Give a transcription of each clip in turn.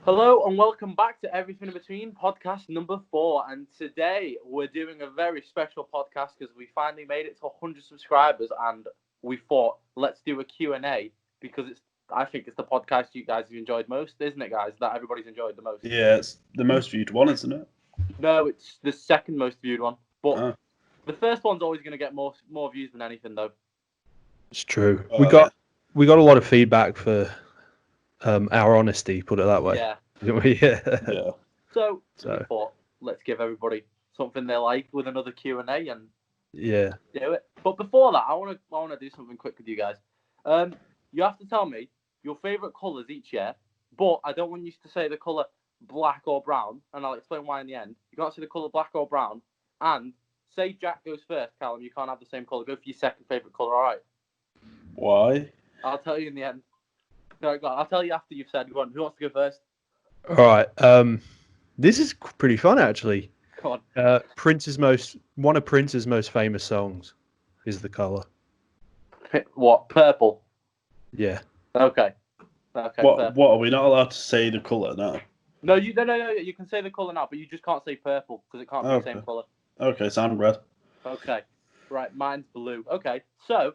Hello and welcome back to Everything in Between podcast number 4. And today we're doing a very special podcast because we finally made it to 100 subscribers, and we thought let's do a Q&A because I think it's the podcast you guys have enjoyed most, isn't it, guys? That everybody's enjoyed the most. Yeah, it's the most viewed one, isn't it? No, it's the second most viewed one, but the first one's always going to get more views than anything, though. It's true. We got a lot of feedback for our honesty, put it that way. Yeah. Yeah. So we thought let's give everybody something they like with another Q&A and do it. But before that, I want to do something quick with you guys. You have to tell me your favorite colors each year, but I don't want you to say the color black or brown, and I'll explain why in the end. You can't say the color black or brown, and say Jack goes first, Callum. You can't have the same color. Go for your second favorite color. All right. Why? I'll tell you in the end. No, go on. I'll tell you after you've said. Go on. Who wants to go first? All right. This is pretty fun, actually. Come on. One of Prince's most famous songs is the color. What? Purple. Yeah. Okay. What are we not allowed to say the color now? No, you can say the color now, but you just can't say purple because it can't be the same color. Okay, sound red. Okay. Right, mine's blue. Okay. So,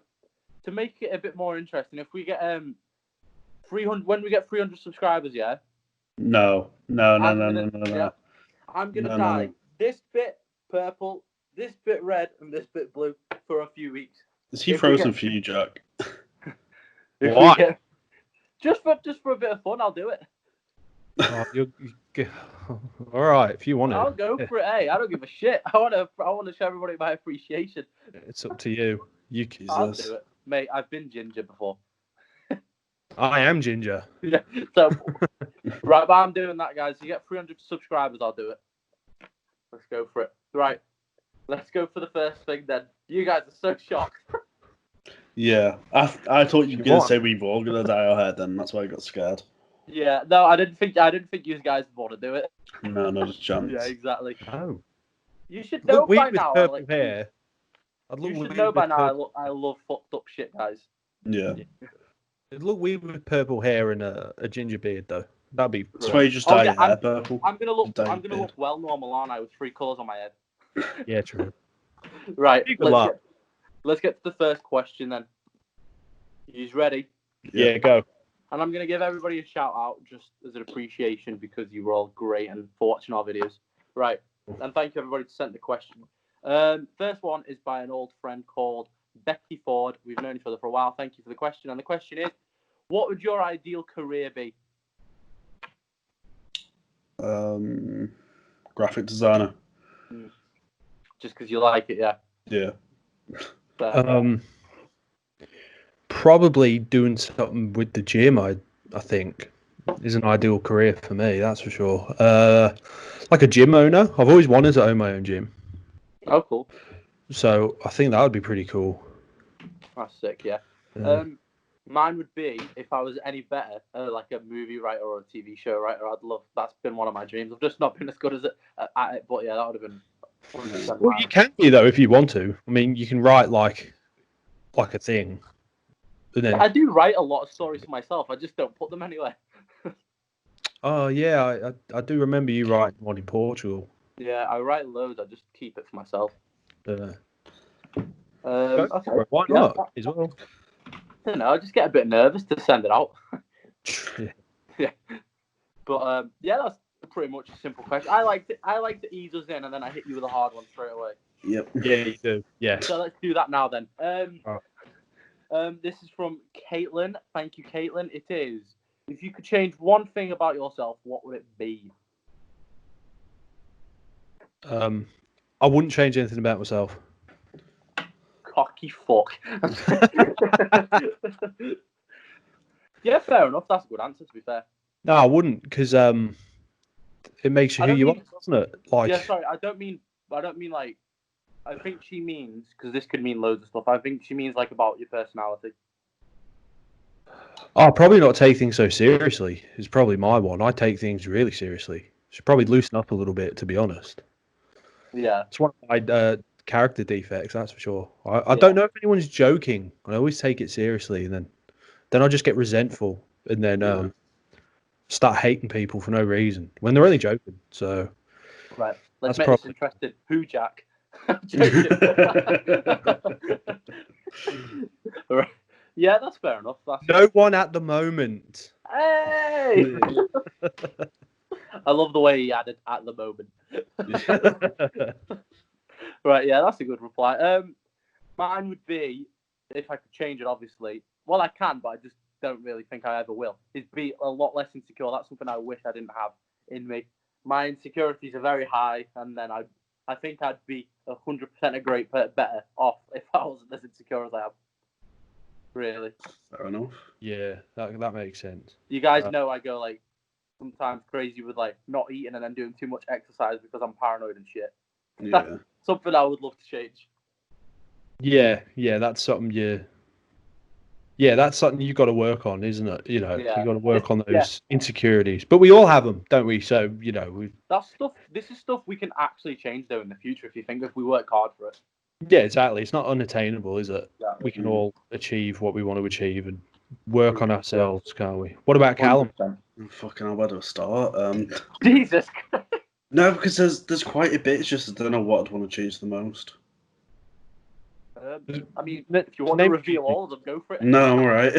to make it a bit more interesting, if we get 300 when we get 300 subscribers, yeah? No. Yeah, I'm going to dye this bit purple, this bit red, and this bit blue for a few weeks. Is he frozen for you, Jack? Why? Just for a bit of fun, I'll do it. All right, if you want to. I'll go for it. Hey, I don't give a shit. I want to show everybody my appreciation. It's up to you. I'll do it, mate. I've been ginger before. I am ginger. Yeah. So, right, but I'm doing that, guys. You get 300 subscribers, I'll do it. Let's go for it. Right, let's go for the first thing then. You guys are so shocked. Yeah, I thought you were going to say we were all going to dye our hair then. That's why I got scared. Yeah, no, I didn't think you guys would want to do it. No, not a chance. Yeah, exactly. Oh. You should know by now. Purple hair. You should know by now. I love fucked up shit, guys. Yeah. It'd look weird with purple hair and a ginger beard, though. That'd be. That's why you just dye your hair purple. I'm gonna look well normal, aren't I, with 3 colours on my head? Yeah, true. Right. Let's get to the first question then. You ready? Yeah, go. And I'm going to give everybody a shout out just as an appreciation because you were all great and for watching our videos. Right. And thank you everybody to send the question. First one is by an old friend called Becky Ford. We've known each other for a while. Thank you for the question. And the question is, what would your ideal career be? Graphic designer. Just because you like it, yeah? Yeah. Probably doing something with the gym, I think, is an ideal career for me, that's for sure. Like a gym owner. I've always wanted to own my own gym. Oh, cool. So I think that would be pretty cool. That's sick, yeah. Mine would be, if I was any better, like a movie writer or a TV show writer. That's been one of my dreams. I've just not been as good as at it, but yeah, that would have been 100% Well, you can be, though, if you want to. I mean, you can write like a thing. I do write a lot of stories for myself. I just don't put them anywhere. Oh, yeah. I do remember you writing one in Portugal. Yeah, I write loads. I just keep it for myself. Okay. Why not? As well. I don't know. I just get a bit nervous to send it out. Yeah. But, that's pretty much a simple question. I like to ease us in, and then I hit you with a hard one straight away. Yep. Yeah, you do. Yeah. So let's do that now then. Right. This is from Caitlin. Thank you, Caitlin. It is, if you could change one thing about yourself, what would it be? I wouldn't change anything about myself. Cocky fuck. Yeah, fair enough. That's a good answer, to be fair. No, I wouldn't, because it makes you who you are, doesn't it? Like, yeah, sorry, I don't mean like. I think she means, because this could mean loads of stuff. I think she means like about your personality. I'll probably not take things so seriously. Is probably my one. I take things really seriously. Should probably loosen up a little bit, to be honest. Yeah, it's one of my character defects, that's for sure. I don't know if anyone's joking. I always take it seriously, and then I just get resentful, and then start hating people for no reason when they're only joking. So, right, let's make this interesting. Who, Jack? Right. Yeah, that's fair enough. No one at the moment. Hey! I love the way he added "at the moment." Right, yeah, that's a good reply. Mine would be, if I could change it, obviously. Well, I can, but I just don't really think I ever will. Is be a lot less insecure. That's something I wish I didn't have in me. My insecurities are very high, and then I think I'd be 100% a great better off if I wasn't as insecure as I am. Really. Fair enough. Yeah, that makes sense. You guys know I go like sometimes crazy with like not eating and then doing too much exercise because I'm paranoid and shit. Yeah. That's something I would love to change. Yeah, that's something that's something you got to work on, isn't it? You know, you got to work on those insecurities. But we all have them, don't we? So, you know, this is stuff we can actually change though in the future if we work hard for it. Yeah, exactly. It's not unattainable, is it? Yeah. We can all achieve what we want to achieve and work on ourselves, can't we? What about Callum? Fucking hell, where do I start? Jesus Christ. No, because there's quite a bit. It's just I don't know what I'd want to choose the most. I mean, if you want to reveal all of them, go for it. No, I'm all right.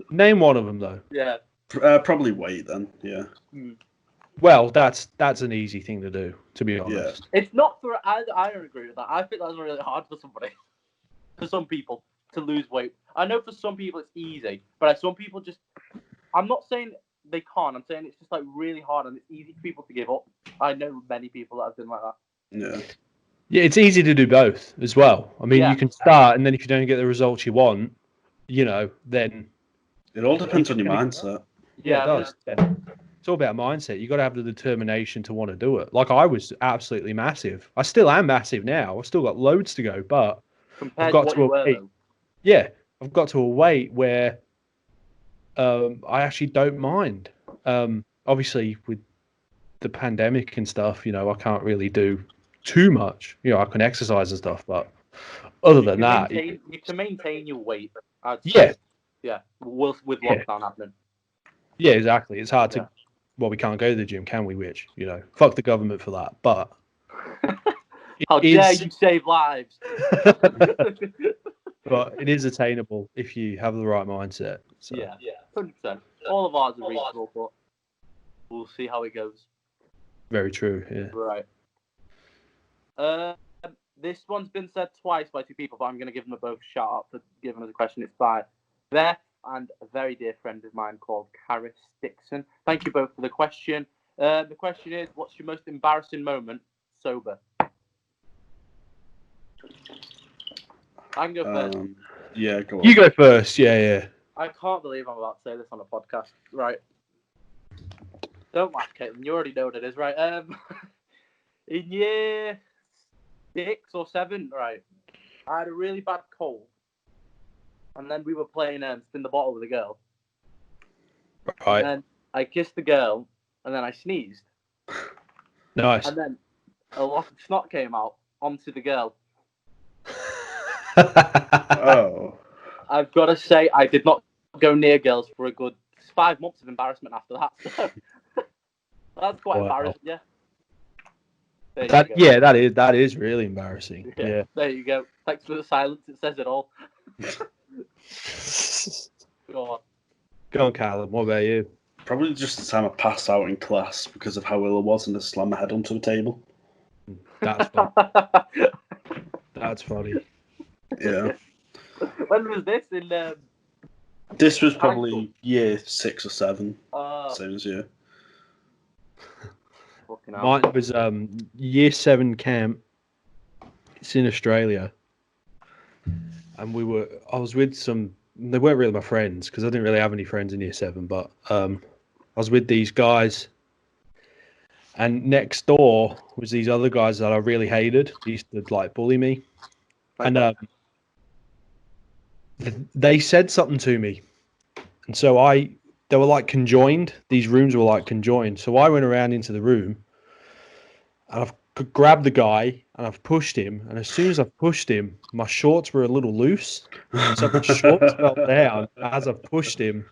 Name one of them, though. Yeah. Probably weight, then. Yeah. Well, that's an easy thing to do, to be honest. Yeah. It's not for... I don't agree with that. I think that's really hard for somebody. For some people, to lose weight. I know for some people it's easy, but some people just... I'm not saying they can't. I'm saying it's just like really hard and it's easy for people to give up. I know many people that have been like that. Yeah. Yeah, it's easy to do both as well. I mean, you can start, and then if you don't get the results you want, you know, then... It all depends on your mindset. Yeah, it does. Yeah. It's all about mindset. You got to have the determination to want to do it. Like I was absolutely massive. I still am massive now. I've still got loads to go, but I've got to a weight. Yeah, I've got to a weight where I actually don't mind. Obviously, with the pandemic and stuff, you know, I can't really do too much. You know, I can exercise and stuff, but other than that, you can maintain your weight. Yeah, with lockdown happening. Yeah, exactly. It's hard to. Well, we can't go to the gym, can we? Which, you know, fuck the government for that. But how dare you save lives? But it is attainable if you have the right mindset. So. Yeah, 100%. All of ours are reasonable, but we'll see how it goes. Very true. Yeah. Right. This one's been said twice by two people, but I'm going to give them both a shout out for giving us a question. It's by Beth and a very dear friend of mine called Karis Dixon. Thank you both for the question. The question is, what's your most embarrassing moment sober? I can go first. Yeah, go on. You go first. Yeah. I can't believe I'm about to say this on a podcast. Right. Don't laugh, Caitlin. You already know what it is, right? In year 6 or 7, right, I had a really bad cold. And then we were playing Spin the Bottle with a girl. Right. And then I kissed the girl, and then I sneezed. Nice. And then a lot of snot came out onto the girl. Oh. I've got to say, I did not go near girls for a good 5 months of embarrassment after that. So that's quite embarrassing, yeah. That is really embarrassing. Yeah. There you go. Thanks for the silence. It says it all. Go on, Callum. What about you? Probably just the time I passed out in class because of how ill I was and I slammed my head onto the table. That's funny. That's funny. Yeah. When was this? In this was probably year 6 or 7. Same as you. Mine was year 7 camp. It's in Australia. And I was with they weren't really my friends because I didn't really have any friends in year 7, but I was with these guys. And next door was these other guys that I really hated. They used to like bully me. And they said something to me. And so they were like conjoined. These rooms were like conjoined. So I went around into the room and I've grabbed the guy and I've pushed him. And as soon as I've pushed him, my shorts were a little loose. So my shorts fell down as I pushed him.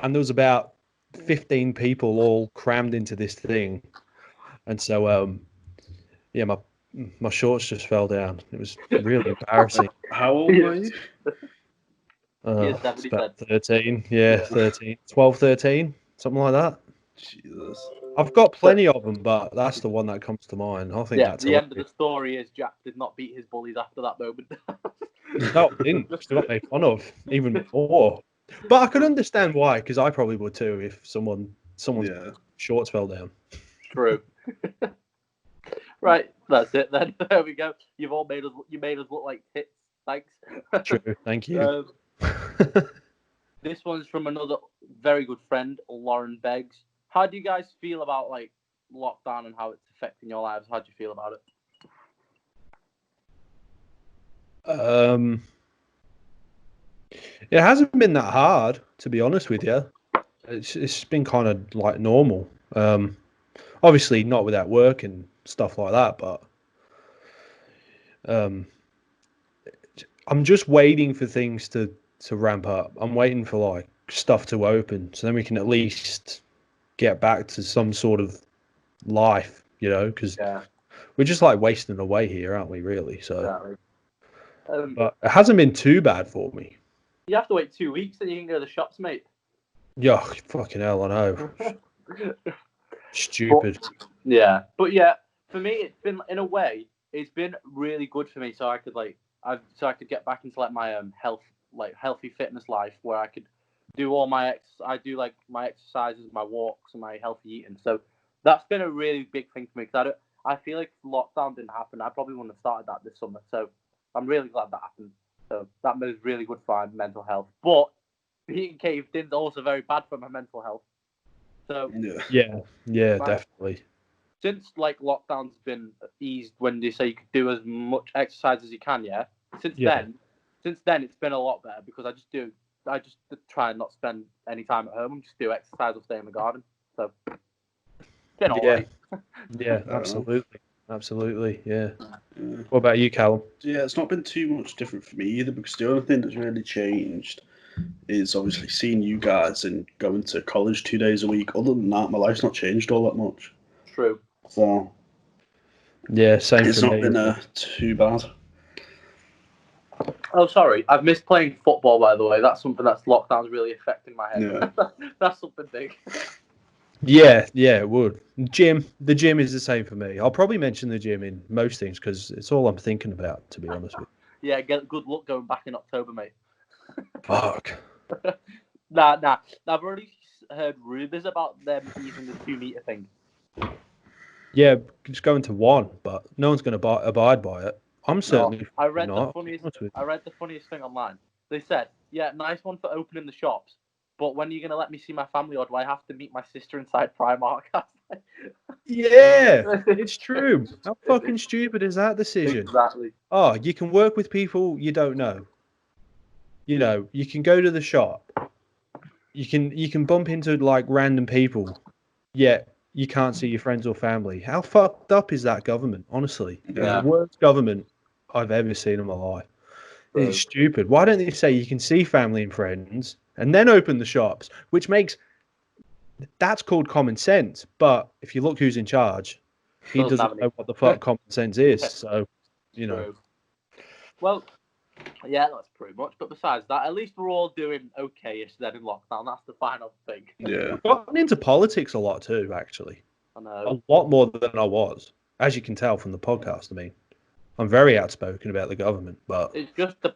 And there was about 15 people all crammed into this thing, and so yeah, my shorts just fell down. It was really embarrassing. How old were you? It's about 13. Yeah, 13. 12, 13, something like that. Jesus. I've got plenty of them, but that's the one that comes to mind. I think that's the end of the story is Jack did not beat his bullies after that moment. No, I didn't. Still got made fun of even more. But I could understand why, because I probably would too if someone's shorts fell down. True. Right, that's it then. There we go. You made us look like tits. Thanks. True. Thank you. This one's from another very good friend, Lauren Beggs. How do you guys feel about like lockdown and how it's affecting your lives? How do you feel about it? It hasn't been that hard, to be honest with you. It's been kind of like normal. Obviously not without work and stuff like that, but I'm just waiting for things to ramp up. I'm waiting for like stuff to open, so then we can at least get back to some sort of life, because we're just like wasting away here, aren't we? Really? So, exactly. But it hasn't been too bad for me. You have to wait 2 weeks, then you can go to the shops, mate. Yeah, fucking hell, I know. Stupid. But yeah, for me, it's been in a way, it's been really good for me. So I could get back into like my healthy fitness life where I could do all my I do like my exercises, my walks, and my healthy eating. So that's been a really big thing for me because I feel like if lockdown didn't happen, I probably wouldn't have started that this summer. So I'm really glad that happened. So that was really good for my mental health. But being caved in is also very bad for my mental health. So yeah, definitely. Since like lockdown's been eased, when they say you could do as much exercise as you can, Since then it's been a lot better because I just try and not spend any time at home and just do exercise or stay in the garden. So been all right. Yeah, absolutely, yeah. What about you, Callum? Yeah, it's not been too much different for me either because the only thing that's really changed is obviously seeing you guys and going to college 2 days a week. Other than that, my life's not changed all that much. True. So yeah, same it's for not me. been too bad. Oh, sorry. I've missed playing football, by the way. That's something that's lockdown's really affecting my head. Yeah. That's something big. Yeah, it would. The gym is the same for me. I'll probably mention the gym in most things because it's all I'm thinking about, to be honest with you. Yeah, good luck going back in October, mate. Fuck. Nah. I've already heard rumours about them easing the 2 meter thing. Yeah, just going to 1, but no one's going to abide by it. I'm certainly I read not. I read the funniest thing online. They said, "Yeah, nice one for opening the shops, but when are you going to let me see my family, or do I have to meet my sister inside Primark?" Yeah, it's true. How fucking stupid is that decision? Exactly. Oh, you can work with people you don't know. You can go to the shop. You can bump into like random people, yet you can't see your friends or family. How fucked up is that government? Honestly, the worst government I've ever seen in my life. It's stupid. Why don't they say you can see family and friends and then open the shops? That's called common sense. But if you look who's in charge, he doesn't know what the fuck common sense is. So, True. Well, yeah, that's pretty much. But besides that, at least we're all doing okay-ish then in lockdown. That's the final thing. Yeah. I've gotten into politics a lot too, actually. I know. A lot more than I was, as you can tell from the podcast. I mean, I'm very outspoken about the government, but it's just the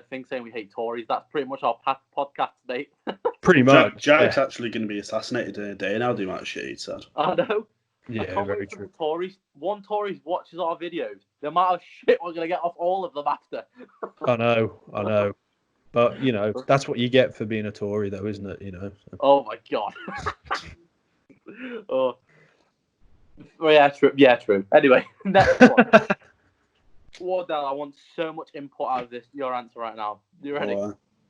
thing saying we hate Tories. That's pretty much our podcast today. Pretty much. Jack's actually going to be assassinated in a day now. Do much shit, he said. I know. Yeah, very true. Tories watches our videos. The amount of shit we're gonna get off all of them after. I know. But that's what you get for being a Tory, though, isn't it? Oh my god. Oh. Well, yeah, true. Yeah, true. Anyway, next one. Wardell, I want so much input out of your answer right now. You ready?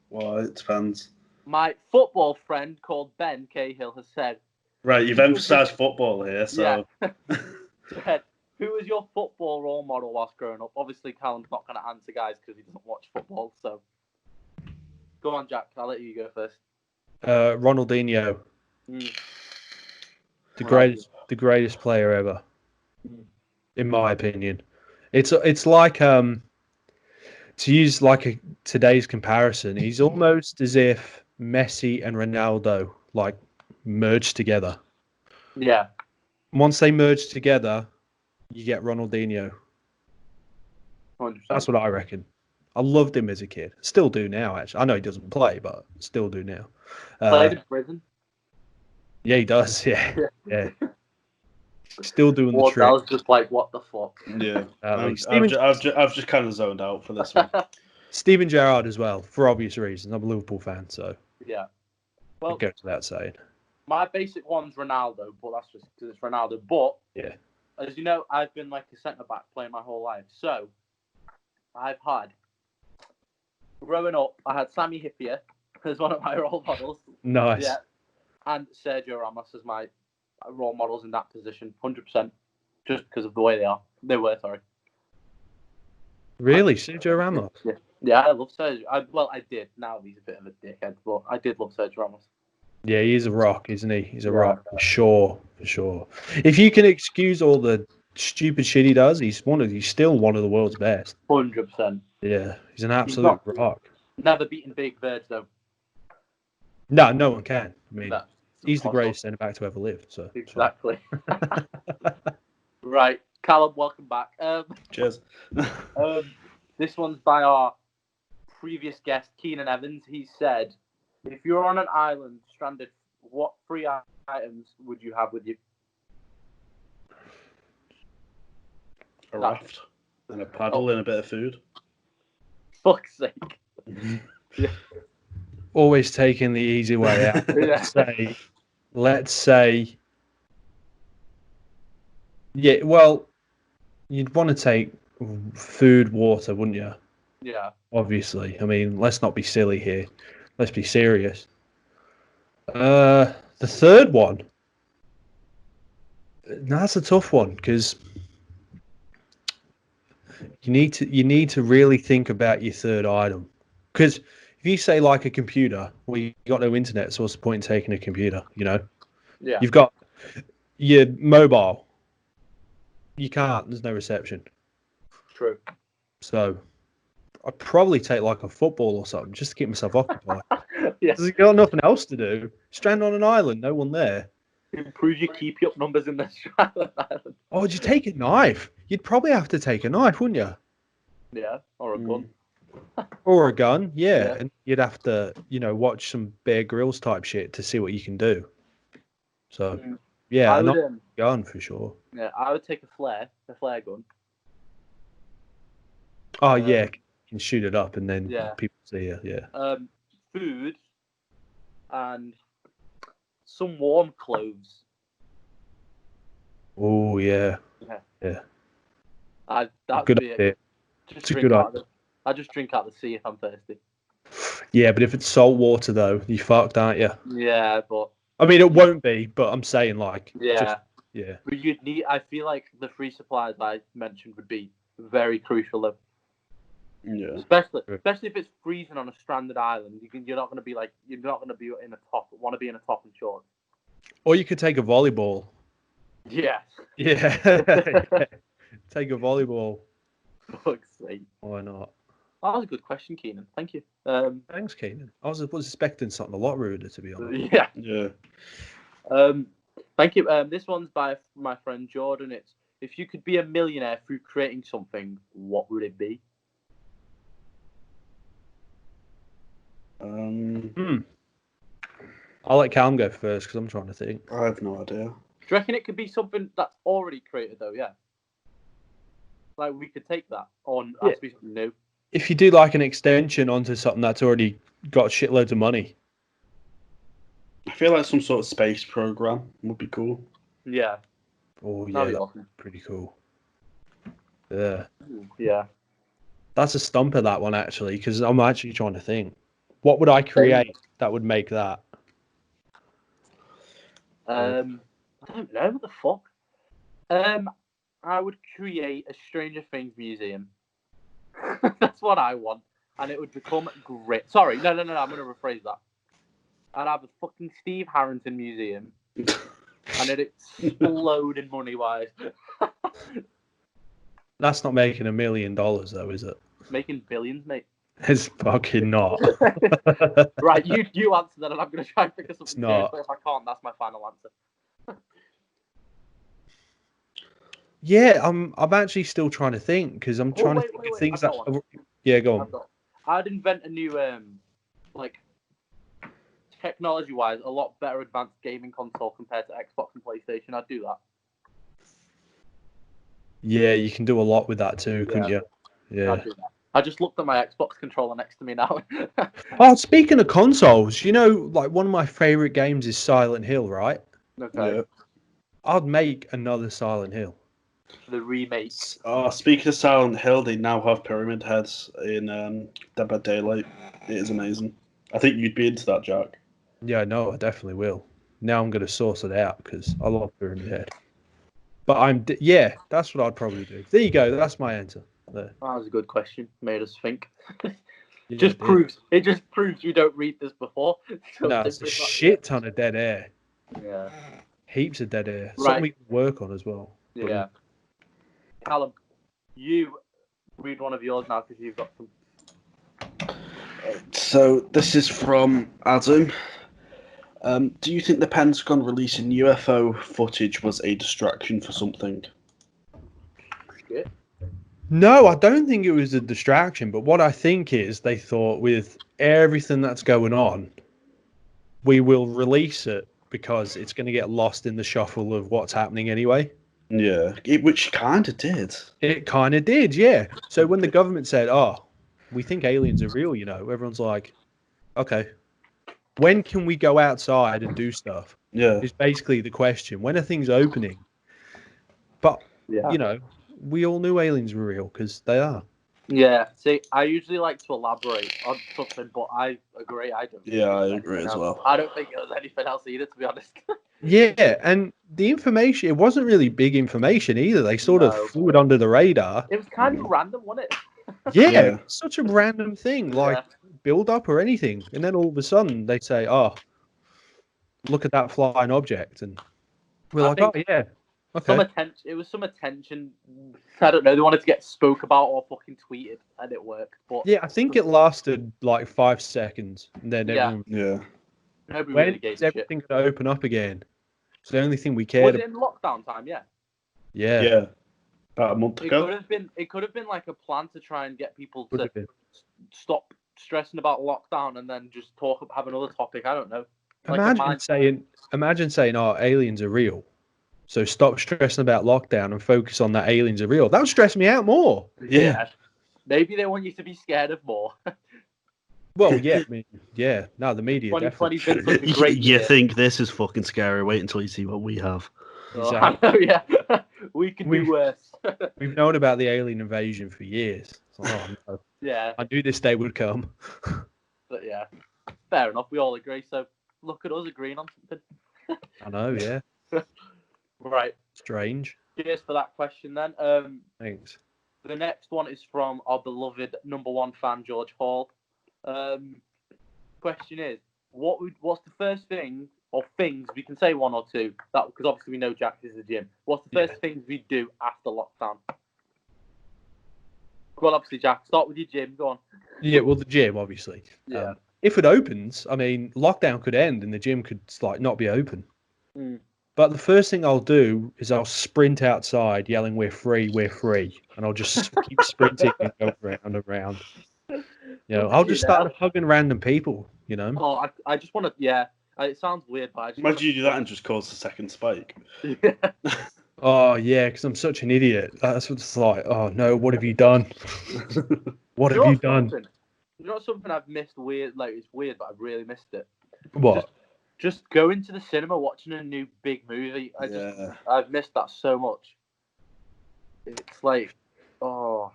Well, it depends. My football friend called Ben Cahill has said. Right, you've emphasised football here, so. Yeah. Who was your football role model whilst growing up? Obviously, Callum's not going to answer, guys, because he doesn't watch football. So, go on, Jack. I'll let you go first. Ronaldinho, Mm. the greatest player ever, in my opinion. It's like to use like today's comparison. He's almost as if Messi and Ronaldo like merged together. Yeah. Once they merge together, you get Ronaldinho. 100%. That's what I reckon. I loved him as a kid. Still do now, actually. I know he doesn't play, but still do now. Played in prison. Yeah, he does. Yeah. Yeah. Still doing the That trick. was just like, what the fuck? Yeah. I've just kind of zoned out for this one. Steven Gerrard as well, for obvious reasons. I'm a Liverpool fan, so yeah. Well, it goes without saying. My basic one's Ronaldo, but that's just because it's Ronaldo. But yeah, as you know, I've been like a centre back playing my whole life. So I've had growing up, I had Sammy Hippier as one of my role models. Nice. Yeah, and Sergio Ramos as my role models in that position, 100%, just because of the way they are. They were, sorry. Really, Sergio Ramos? Yeah, I love Sergio. I did. Now he's a bit of a dickhead, but I did love Sergio Ramos. Yeah, he's a rock, isn't he? He's a rock for sure, for sure. If you can excuse all the stupid shit he does, he's still one of the world's best. 100%. Yeah, he's an absolute rock. Never beaten Big Bird though. No one can. I mean, he's the impossible. greatest centre back to ever live. So exactly. Right, Callum, welcome back. Cheers. This one's by our previous guest, Keenan Evans. He said, if you're on an island stranded, what 3 items would you have with you? A raft and a paddle and a bit of food. Fuck's sake. Yeah. Always taking the easy way out. Let's say, yeah, well, you'd want to take food, water, wouldn't you? Yeah. Obviously. I mean, let's not be silly here. Let's be serious. The third one, that's a tough one because you need to really think about your third item. Because if you say like a computer, well, you got no internet, so what's the point in taking a computer? You know. Yeah. You've got your mobile. You can't. There's no reception. True. So I'd probably take like a football or something just to keep myself occupied. Yeah. Because you've got nothing else to do. Stranded on an island, no one there. Improve your keep up numbers in the island. Oh, would you take a knife? You'd probably have to take a knife, wouldn't you? Yeah, or a gun. Or a gun, yeah. And you'd have to, watch some Bear Grylls type shit to see what you can do. So, yeah, not a gun for sure. Yeah, I would take a flare gun. Oh, yeah, you can shoot it up and then people see you, yeah. Food and some warm clothes. Oh, yeah. Yeah. Good idea. It's a good idea. I just drink out the sea if I'm thirsty. Yeah, but if it's salt water, though, you fucked, aren't you? Yeah, but... I mean, it won't be, but I'm saying, like... Yeah. Yeah. But I feel like the free supplies I mentioned would be very crucial, though. Yeah. Especially if it's freezing on a stranded island, you're not going to be in a top. Want to be in a top and shorts. Or you could take a volleyball. Yeah. Yeah. Take a volleyball. Fuck's sake. Why not? That was a good question, Keenan. Thank you. Thanks, Keenan. I was expecting something a lot ruder, to be honest. Yeah. Yeah. Thank you. This one's by my friend Jordan. It's, if you could be a millionaire through creating something, what would it be? I'll let Callum go first because I'm trying to think. I have no idea. Do you reckon it could be something that's already created, though? Yeah. Like, we could take that on. Has to be something new. If you do like an extension onto something that's already got shitloads of money. I feel like some sort of space program would be cool. Yeah. Oh, yeah. That's awesome. Pretty cool. Yeah. Yeah. That's a stumper, that one, actually, because I'm actually trying to think. What would I create that would make that? I don't know. What the fuck? I would create a Stranger Things museum. That's what I want. And it would become great. Sorry, no. I'm going to rephrase that. I'd have a fucking Steve Harrington museum, and it'd explode in money-wise. That's not making $1 million, though, is it? Making billions, mate. It's fucking not. Right, you answer that, and I'm going to try and figure something serious, but if I can't, that's my final answer. Yeah, I'm actually still trying to think, because I'm trying to think of things that... Yeah, go on. I'd invent a new, like, technology-wise, a lot better advanced gaming console compared to Xbox and PlayStation. I'd do that. Yeah, you can do a lot with that too, couldn't you? Yeah. I'd do that. I just looked at my Xbox controller next to me now. Oh, speaking of consoles, like one of my favorite games is Silent Hill, right? Okay. Yeah. I'd make another Silent Hill. The remake. Speaking of Silent Hill, they now have pyramid heads in Dead by Daylight. It is amazing. I think you'd be into that, Jack. Yeah, no, I definitely will. Now I'm going to source it out because I love Pyramid Head. But that's what I'd probably do. There you go. That's my answer. There. That was a good question. Made us think. It just proves we don't read this before. So no, it's a shit ton of dead air. Yeah. Heaps of dead air. Right. Something we can work on as well. Yeah. Callum, you read one of yours now because you've got some. So this is from Adam. Do you think the Pentagon releasing UFO footage was a distraction for something? Yeah. No, I don't think it was a distraction. But what I think is they thought with everything that's going on, we will release it because it's going to get lost in the shuffle of what's happening anyway. Yeah, which kind of did. It kind of did, yeah. So when the government said, "Oh, we think aliens are real," everyone's like, "Okay, when can we go outside and do stuff?" Yeah, is basically the question. When are things opening? But we all knew aliens were real because they are. Yeah. See, I usually like to elaborate on something, but I agree. I don't. Yeah, I agree as well. I don't think it was anything else either, to be honest. Yeah, and the information, it wasn't really big information either. They sort of flew it under the radar. It was kind of random, wasn't it? Yeah, such a random thing, like build up or anything. And then all of a sudden they say, "Oh, look at that flying object." And we're like, "Oh, yeah. Okay." It was some attention. I don't know. They wanted to get spoke about or fucking tweeted, and it worked. But yeah, I think it lasted like 5 seconds. And then nobody when really gave is everything going to open up again? It's the only thing we cared about. Was it in lockdown time? Yeah. Yeah. About a month ago. It could have been like a plan to try and get people to stop stressing about lockdown and then just have another topic. I don't know. Imagine saying, "Oh, aliens are real. So stop stressing about lockdown and focus on that aliens are real." That would stress me out more. Yeah. Maybe they want you to be scared of more. Well, yeah, I mean, yeah. No, the media 2020 definitely. been such a great year. You think this is fucking scary? Wait until you see what we have. Exactly. I know, yeah. We can do worse. We've known about the alien invasion for years. Oh, no. Yeah. I knew this day would come. But yeah, fair enough. We all agree. So look at us agreeing on something. I know, yeah. Right. Strange. Cheers for that question then. Thanks. The next one is from our beloved #1 fan, George Hall. Question is, what's the first thing or things, we can say one or two, that because obviously we know Jack is the gym. What's the first things we do after lockdown? Well, obviously, Jack, start with your gym. Go on. Yeah, well, the gym, obviously. Yeah. If it opens, I mean, lockdown could end and the gym could not be open. Mm. But the first thing I'll do is I'll sprint outside yelling, "We're free, we're free." And I'll just keep sprinting and go around and around. I'll just start hugging random people, Oh, I just want to, it sounds weird, but I just imagine you do that and just cause the second spike. Oh, yeah, because I'm such an idiot. That's what it's like. Oh, no, what have you done? What have you done? You know something I've missed weird? Like, it's weird, but I've really missed it. What? Just going to the cinema, watching a new big movie. I've missed that so much. It's like, I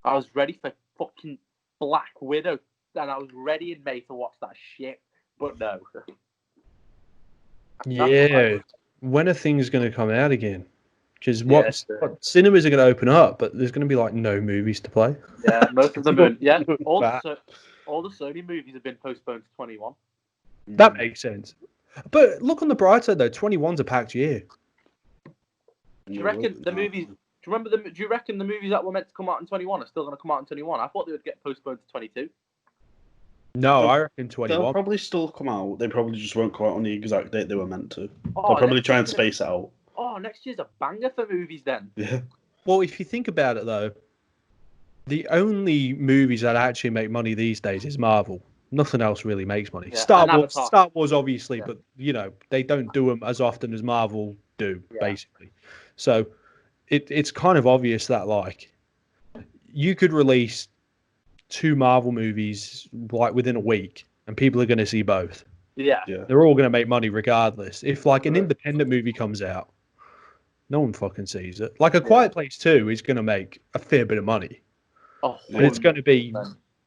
was ready for fucking Black Widow, and I was ready in May to watch that shit, but no. Yeah, when are things going to come out again? Because what cinemas are going to open up, but there's going to be like no movies to play. Yeah, most of them. All the Sony movies have been postponed to 21. That makes sense. But look on the bright side, though. 21's a packed year. Do you reckon the movies? Do you remember the? Do you reckon the movies that were meant to come out in 21 are still going to come out in 21? I thought they would get postponed to 22. No, I reckon 21. They'll probably still come out. They probably just won't come out on the exact date they were meant to. They'll probably try and space it out. Oh, next year's a banger for movies then. Yeah. Well, if you think about it, though, the only movies that actually make money these days is Marvel. Nothing else really makes money. Yeah, Star Wars, obviously, but they don't do them as often as Marvel do, basically. So it's kind of obvious that like you could release 2 Marvel movies like within a week, and people are going to see both. Yeah, they're all going to make money regardless. If like an independent movie comes out, no one fucking sees it. Like A Quiet Place 2 is going to make a fair bit of money. Oh, but it's going to be.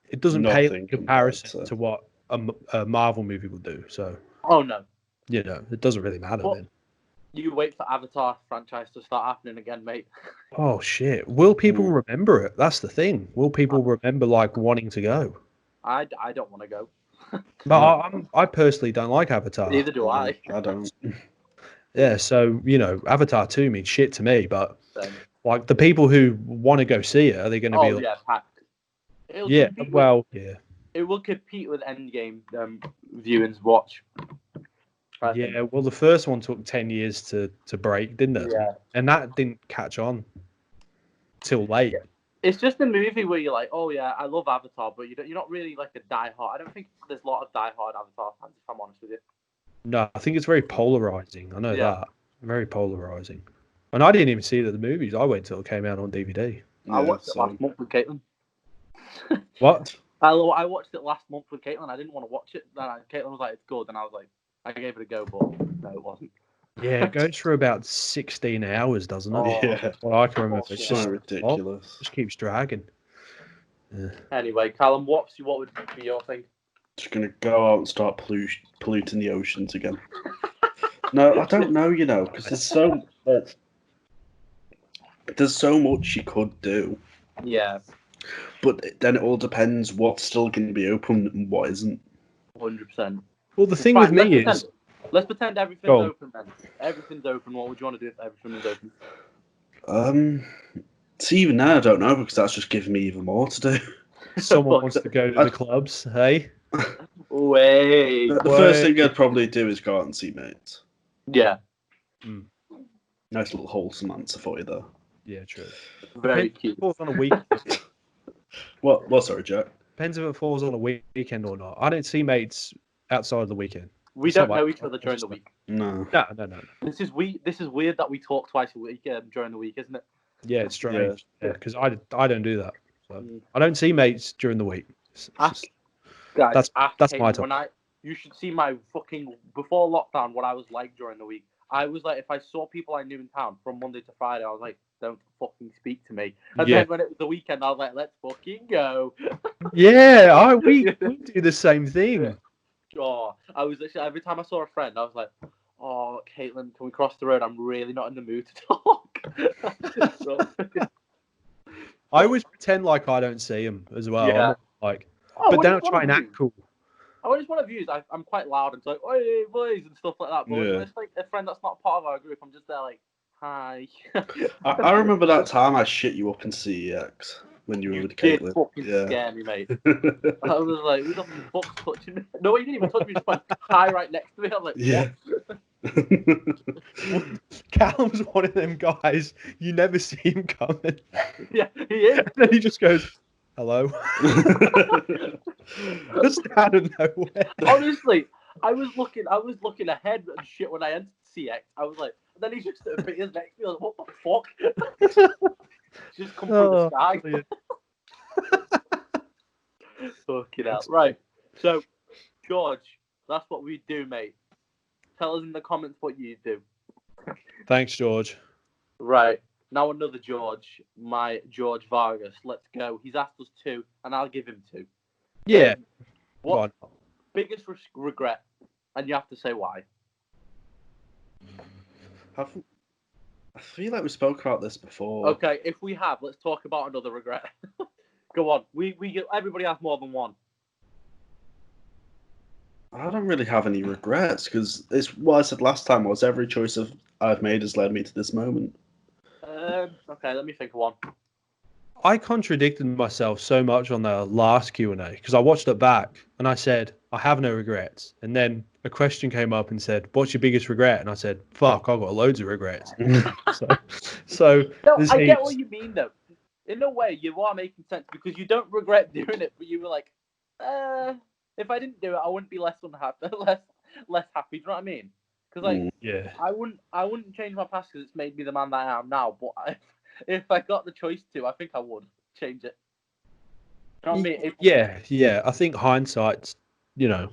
It doesn't pay in comparison to what a Marvel movie will do. So. Oh no. It doesn't really matter then. You wait for Avatar franchise to start happening again, mate. Oh shit! Will people remember it? That's the thing. Will people remember like wanting to go? I don't want to go. But I personally don't like Avatar. Neither do I. I don't. Yeah, so Avatar 2 means shit to me, but like the people who want to go see it, are they going to be? Packed. It will compete with Endgame viewings watch. Yeah, well, the first one took 10 years to break, didn't it? Yeah. And that didn't catch on till late. It's just a movie where you're like, oh yeah, I love Avatar, but you're not really like a diehard. I don't think there's a lot of diehard Avatar fans, if I'm honest with you. No, I think it's very polarizing. I know that. Very polarizing. And I didn't even see it at the movies. I waited till it came out on DVD. I watched it last month with Caitlin. What? I watched it last month with Caitlin. I didn't want to watch it. Then Caitlin was like, it's good. And I was like, I gave it a go, but no, it wasn't. Yeah, it goes for about 16 hours, doesn't it? Oh, yeah. Well, I can remember. It's so ridiculous. Just keeps dragging. Yeah. Anyway, Callum, what would be your thing? Just going to go out and start polluting the oceans again. No, I don't know, because there's so much you could do. Yeah. But then it all depends what's still going to be open and what isn't. 100%. Well, the thing with me is... Let's pretend everything's open then. Everything's open. What would you want to do if everything was open? See, even now I don't know, because that's just giving me even more to do. Someone wants to go to the clubs, hey? Wait. The first thing I'd probably do is go out and see mates. Yeah. Nice little wholesome answer for you, though. Yeah, true. Very cute. Falls on a weekend. What? Sorry, Jack. Depends if it falls on a weekend or not. I don't see mates outside of the weekend. We don't know each other during the week. No. No. This is weird that we talk twice a week during the week, isn't it? Yeah, it's strange. Yeah, because I don't do that. So I don't see mates during the week. Guys, that's my top. You should see my fucking before lockdown what I was like during the week. I was like, if I saw people I knew in town from Monday to Friday, I was like, don't fucking speak to me. And then when it was the weekend, I was like, let's fucking go. Yeah, we do the same thing. Oh, I was literally, every time I saw a friend, I was like, oh, Caitlin, can we cross the road? I'm really not in the mood to talk. I always pretend like I don't see him as well. Yeah. But then I try and act cool. I always want to views. I'm quite loud and it's like, hey, boys, and stuff like that. But when it's like a friend that's not part of our group, I'm just there like, hi. I remember that time I shit you up in CEX when you were with Caitlin. You did fucking scare me, mate. I was like, who the fuck's touching me? No, he didn't even touch me. He just went hi right next to me. I was like, what? Callum's one of them guys. You never see him coming. Yeah, he is. And then he just goes, hello. Just out of nowhere. Honestly, I was looking ahead and shit when I entered CX. I was like, and then he just appears next to me. I was like, what the fuck? Just come from the sky. Fucking hell. Right. So, George, that's what we do, mate. Tell us in the comments what you do. Thanks, George. Right. Now another George, my George Vargas. Let's go. He's asked us 2, and I'll give him 2. Yeah. What biggest regret? And you have to say why. I feel like we spoke about this before. Okay, if we have, let's talk about another regret. Go on. We everybody has more than one. I don't really have any regrets because it's what I said last time was every choice I've made has led me to this moment. Okay, let me think of one. I contradicted myself so much on the last Q&A because I watched it back and I said, I have no regrets. And then a question came up and said, what's your biggest regret? And I said, fuck, I've got loads of regrets. so No, there's I get heaps. what you mean, though. In a way, you are making sense because you don't regret doing it, but you were like, if I didn't do it, I wouldn't be less unhappy, less happy. Do you know what I mean? Because like, yeah, I wouldn't change my past because it's made me the man that I am now. But if I got the choice to, I think I would change it. You know what I mean? Yeah. I think hindsight's, like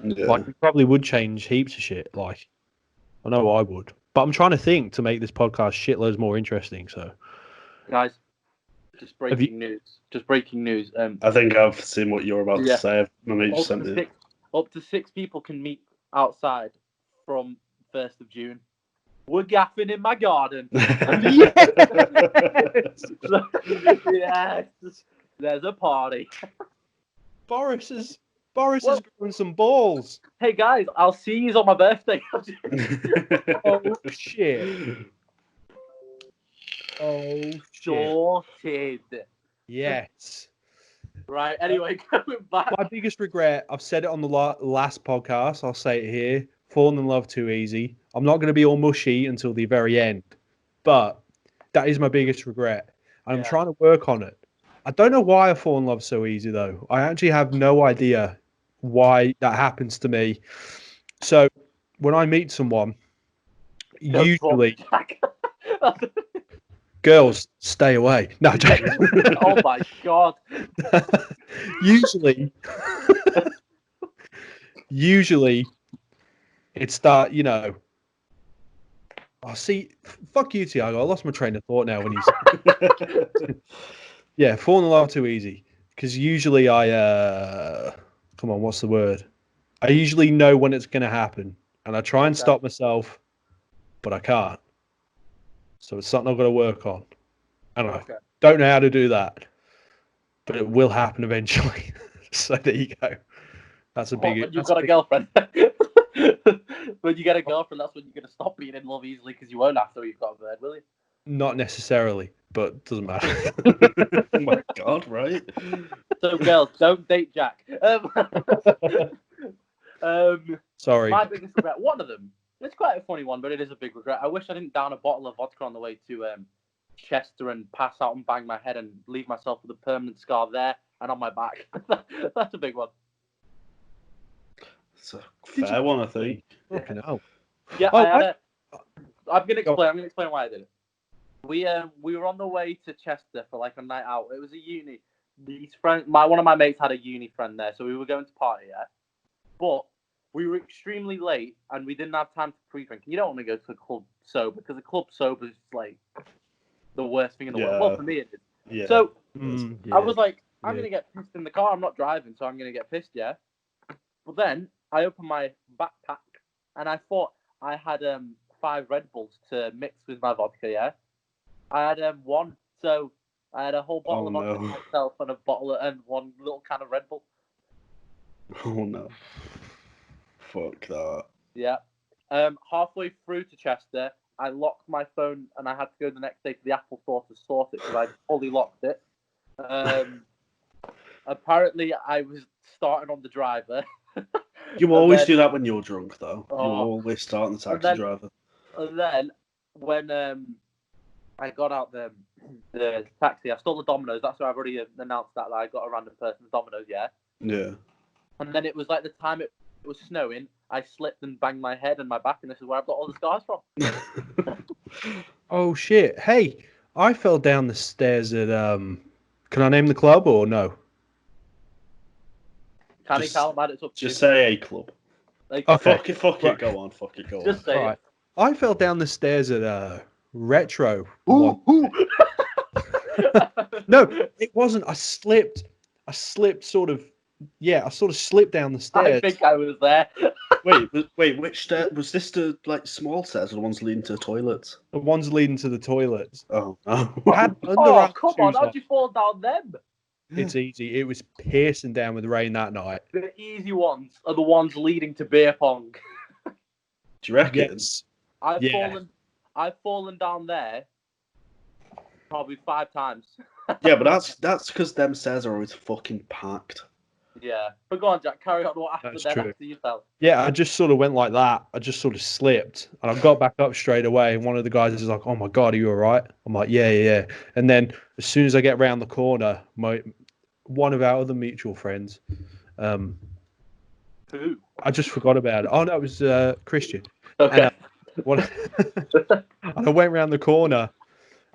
we probably would change heaps of shit. Like, I know I would, but I'm trying to think to make this podcast shitloads more interesting. So, guys, just breaking news. Just breaking news. I think I've seen what you're about to say. My mate just sent me. Up to 6 people can meet outside from 1st of June. We're gaffing in my garden. Yes, there's a party. Boris is growing some balls. Hey guys, I'll see you on my birthday. Oh shit. Oh shit. Sorted. Yes. Right, anyway, coming back. My biggest regret, I've said it on the last podcast, I'll say it here, falling in love too easy. I'm not going to be all mushy until the very end, but that is my biggest regret. I'm trying to work on it. I don't know why I fall in love so easy, though. I actually have no idea why that happens to me. So when I meet someone, usually... Girls, stay away. No, oh my god. Usually it start, I see. Fuck you, Tiago. I lost my train of thought now when you falling in love too easy. Because usually come on, what's the word? I usually know when it's going to happen. And I try and stop myself, but I can't. So it's something I've got to work on. I don't know how to do that, but it will happen eventually. So there you go. That's a big. You've got a girlfriend. When you get a girlfriend, that's when you're going to stop being in love easily because you won't after you've got a bird, will you? Not necessarily, but it doesn't matter. Oh my god, right? So girls, don't date Jack. Sorry. My biggest regret, one of them. It's quite a funny one, but it is a big regret. I wish I didn't down a bottle of vodka on the way to Chester and pass out and bang my head and leave myself with a permanent scar there and on my back. That's a big one. It's a fair one, I think. Fucking hell. Yeah, I'm gonna explain why I did it. We were on the way to Chester for like a night out. It was a uni. One of my mates had a uni friend there, so we were going to party, yeah. But we were extremely late and we didn't have time to pre-drink. You don't want to go to a club sober because a club sober is like the worst thing in the world. Well, for me it is. Yeah. So I was like, I'm gonna get pissed in the car. I'm not driving, so I'm gonna get pissed, yeah. But then I opened my backpack and I thought I had 5 Red Bulls to mix with my vodka, yeah. I had 1, so I had a whole bottle of vodka myself and one little can of Red Bull. Oh no. Fuck that. Yeah. Halfway through to Chester, I locked my phone and I had to go the next day to the Apple store to sort it because I fully locked it. Apparently, I was starting on the driver. You always do that when you're drunk, though. You always start on the taxi driver. And then, when I got out the taxi, I stole the Domino's. That's why I've already announced that I got a random person's Domino's, yeah? Yeah. And then it was like the time it was snowing, I slipped and banged my head and my back, and this is where I've got all the scars from. Oh, shit. Hey, I fell down the stairs at... Can I name the club or no? It's up to you. Just say a club. Like, okay. Fuck it, go on. Just say it. I fell down the stairs at Retro. Ooh. No, it wasn't. I slipped sort of... Yeah, I sort of slipped down the stairs. I think I was there. Wait, which stair? Was this the small stairs or the ones leading to the toilets? The ones leading to the toilets. Oh, no. I had come on, how'd you fall down them? It's easy. It was piercing down with rain that night. The easy ones are the ones leading to beer pong. Do you reckon? Yes. I've fallen down there probably 5 times. Yeah, but that's because them stairs are always fucking packed. Yeah, but go on, Jack. Carry on. What happened That's then true. after you fell? Yeah, I just sort of went like that. I just sort of slipped, and I got back up straight away. And one of the guys is like, "Oh my god, are you all right?" I'm like, "Yeah." And then as soon as I get round the corner, one of our other mutual friends, Who? I just forgot about it. Oh no, it was Christian. Okay. And, and I went round the corner,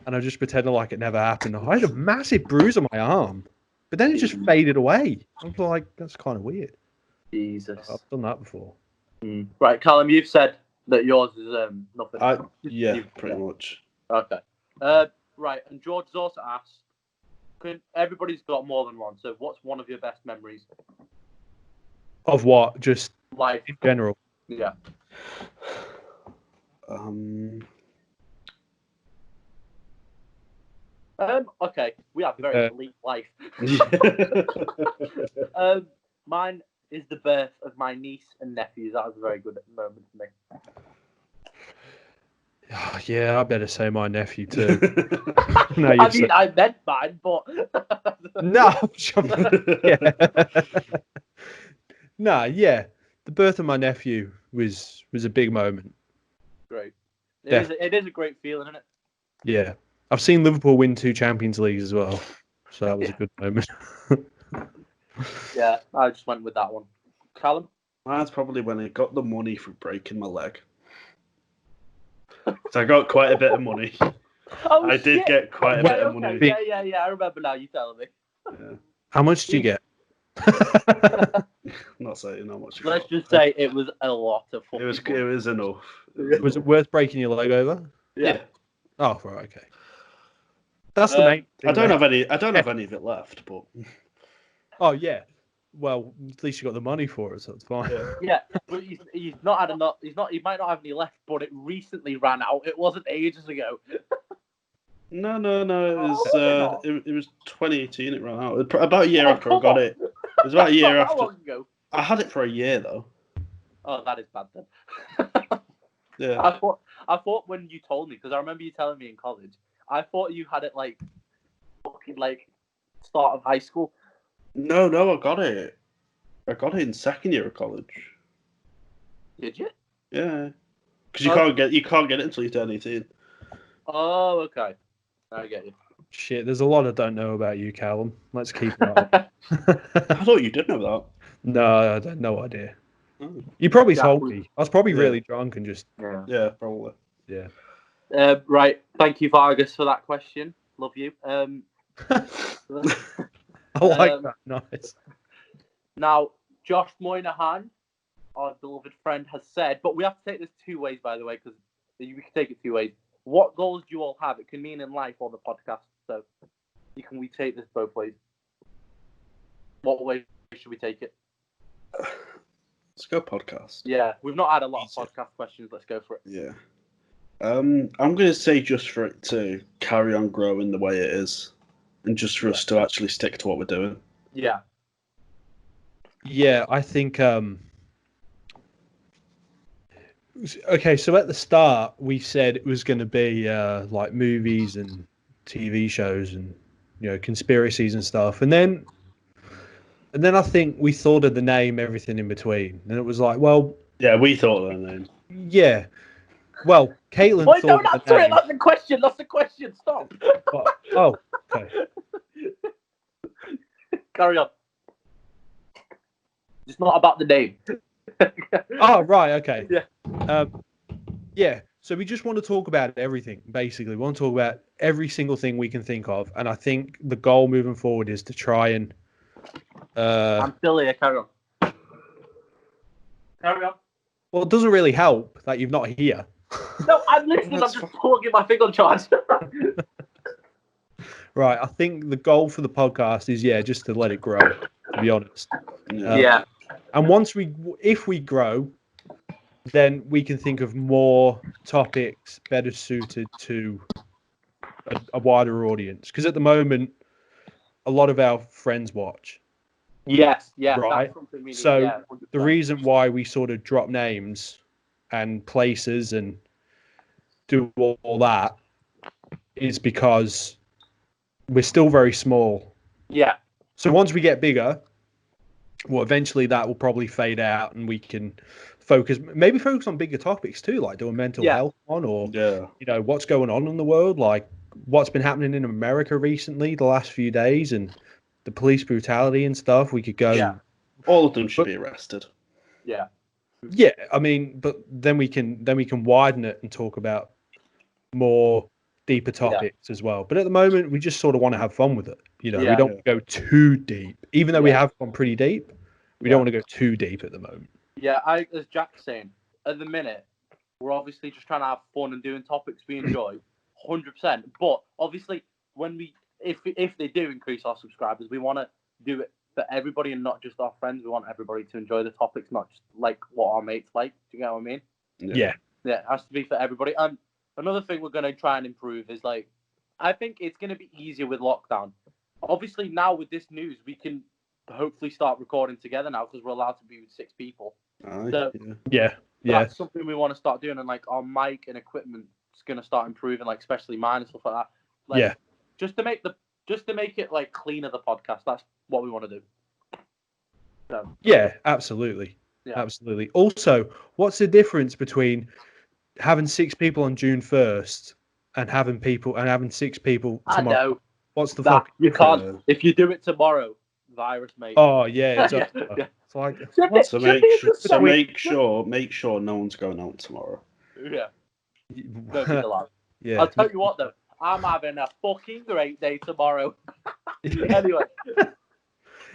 and I just pretended like it never happened. I had a massive bruise on my arm, but then it just faded away. I'm like, that's kind of weird. Jesus. I've done that before. Right, Callum, you've said that yours is nothing. Pretty much. Okay. Right, and George has also asked, everybody's got more than one, so what's one of your best memories? Of what? Just Life. in general? Yeah. Okay, we have very elite life. Mine is the birth of my niece and nephews. That was a very good moment for me. Yeah, I better say my nephew too. No, I meant mine, but no. Yeah. The birth of my nephew was a big moment. Great. It is a great feeling, isn't it? Yeah. I've seen Liverpool win 2 Champions Leagues as well, so that was a good moment. Yeah, I just went with that one. Callum? That's probably when I got the money for breaking my leg. So I got quite a bit of money. Oh, I did get quite a bit of money. Yeah. I remember now. You telling me. Yeah. How much did you get? Not saying how much. Let's just say it was a lot of fun. It was enough. Was it worth breaking your leg over? Yeah. Oh, right, okay. That's the main thing. I don't have any of it left, but. Oh yeah. Well, at least you got the money for it, so it's fine. Yeah, but he's not had enough. He might not have any left, but it recently ran out. It wasn't ages ago. No. It was 2018. It ran out. About a year after I got it. It was about a year after. How long ago? I had it for a year though. Oh, that is bad then. Yeah. I thought when you told me, because I remember you telling me in college. I thought you had it fucking start of high school. No, I got it. I got it in second year of college. Did you? Yeah. Because you can't get it until you turn 18. Oh, okay. I get you. Shit, there's a lot I don't know about you, Callum. Let's keep it up. I thought you did know that. No, I had no idea. You probably told me. I was probably really drunk and just... Yeah, probably. Yeah. Right. Thank you, Vargas, for that question. Love you. I like that. Nice. Now, Josh Moynihan, our beloved friend, has said, but we have to take this 2 ways, by the way, because we can take it 2 ways. What goals do you all have? It can mean in life or the podcast. So we take this both ways. What way should we take it? Let's go podcast. Yeah, we've not had a lot of podcast questions. Let's go for it. Yeah. I'm going to say just for it to carry on growing the way it is, and just for us to actually stick to what we're doing. Yeah. Yeah, I think. Okay, so at the start we said it was going to be like movies and TV shows and conspiracies and stuff, and then I think we thought of the name Everything in Between, and it was like, well, yeah, we thought of the name. Yeah. Well, Caitlin thought don't of answer the name. it. That's the question. That's the question. Stop. Oh, okay. Carry on. It's not about the name. Oh, right. Okay. Yeah. Yeah. So we just want to talk about everything, basically. We want to talk about every single thing we can think of. And I think the goal moving forward is to try and... I'm still here. Carry on. Carry on. Well, it doesn't really help that you're not here. No, I'm listening. I'm just plugging my finger on charge. Right. I think the goal for the podcast is, just to let it grow, to be honest. Yeah. And if we grow, then we can think of more topics better suited to a wider audience. Because at the moment, a lot of our friends watch. Yes, yeah, right. That's something we need. So yeah, the reason why we sort of drop names and places and do all that is because we're still very small. Yeah. So once we get bigger, well, eventually that will probably fade out, and we can focus on bigger topics too, like doing mental health on, or what's going on in the world, like what's been happening in America recently, the last few days, and the police brutality and stuff. We could go. Yeah. All of them should be arrested. Yeah. Yeah, I mean, but then we can widen it and talk about more deeper topics as well. But at the moment, we just sort of want to have fun with it. We don't go too deep, even though we have gone pretty deep. We don't want to go too deep at the moment. Yeah, as Jack's saying, at the minute, we're obviously just trying to have fun and doing topics we enjoy, 100%. But obviously, if they do increase our subscribers, we want to do it for everybody and not just our friends. We want everybody to enjoy the topics, not just like what our mates like. Do you get what I mean? Yeah. Yeah, it has to be for everybody. And another thing we're going to try and improve is I think it's going to be easier with lockdown. Obviously, now with this news, we can hopefully start recording together now because we're allowed to be with 6 people. That's something we want to start doing, and our mic and equipment is going to start improving, especially mine and stuff like that. Just to make it cleaner, the podcast. That's what we want to do. So. Yeah, absolutely. Yeah. Absolutely. Also, what's the difference between having 6 people on June 1st and having 6 people tomorrow? I know. What's the fuck? You can't. If you do it tomorrow, virus, mate. Oh yeah, it's make sure no one's going out tomorrow. Yeah. Don't be allowed. Yeah. I'll tell you what though, I'm having a fucking great day tomorrow. Anyway.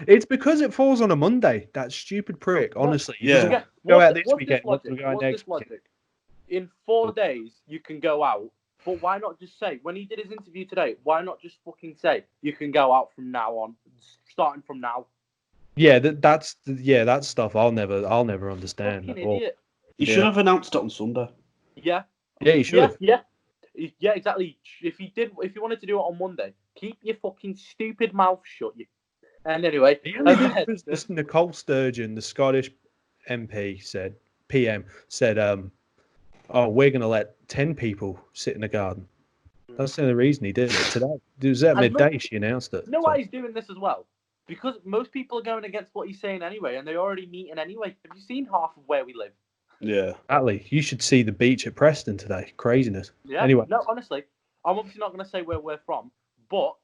It's because it falls on a Monday. That stupid prick, honestly. Yeah. Go out this weekend. Let's go next weekend. In 4 days, you can go out. But why not just say, when he did his interview today, why not just fucking say, you can go out from now on, starting from now? Yeah, that's stuff I'll never understand. Fucking idiot. He should have announced it on Sunday. Yeah. Yeah, he should have. Yeah, exactly. If you wanted to do it on Monday, keep your fucking stupid mouth shut. And anyway, this Nicole Sturgeon, the Scottish PM said, we're going to let 10 people sit in the garden. That's the only reason he did it today. It was at midday she announced it. You know why he's doing this as well? Because most people are going against what he's saying anyway, and they're already meeting anyway. Have you seen half of where we live? Yeah. Exactly. You should see the beach at Preston today. Craziness. Yeah. Anyway. No, honestly, I'm obviously not going to say where we're from, but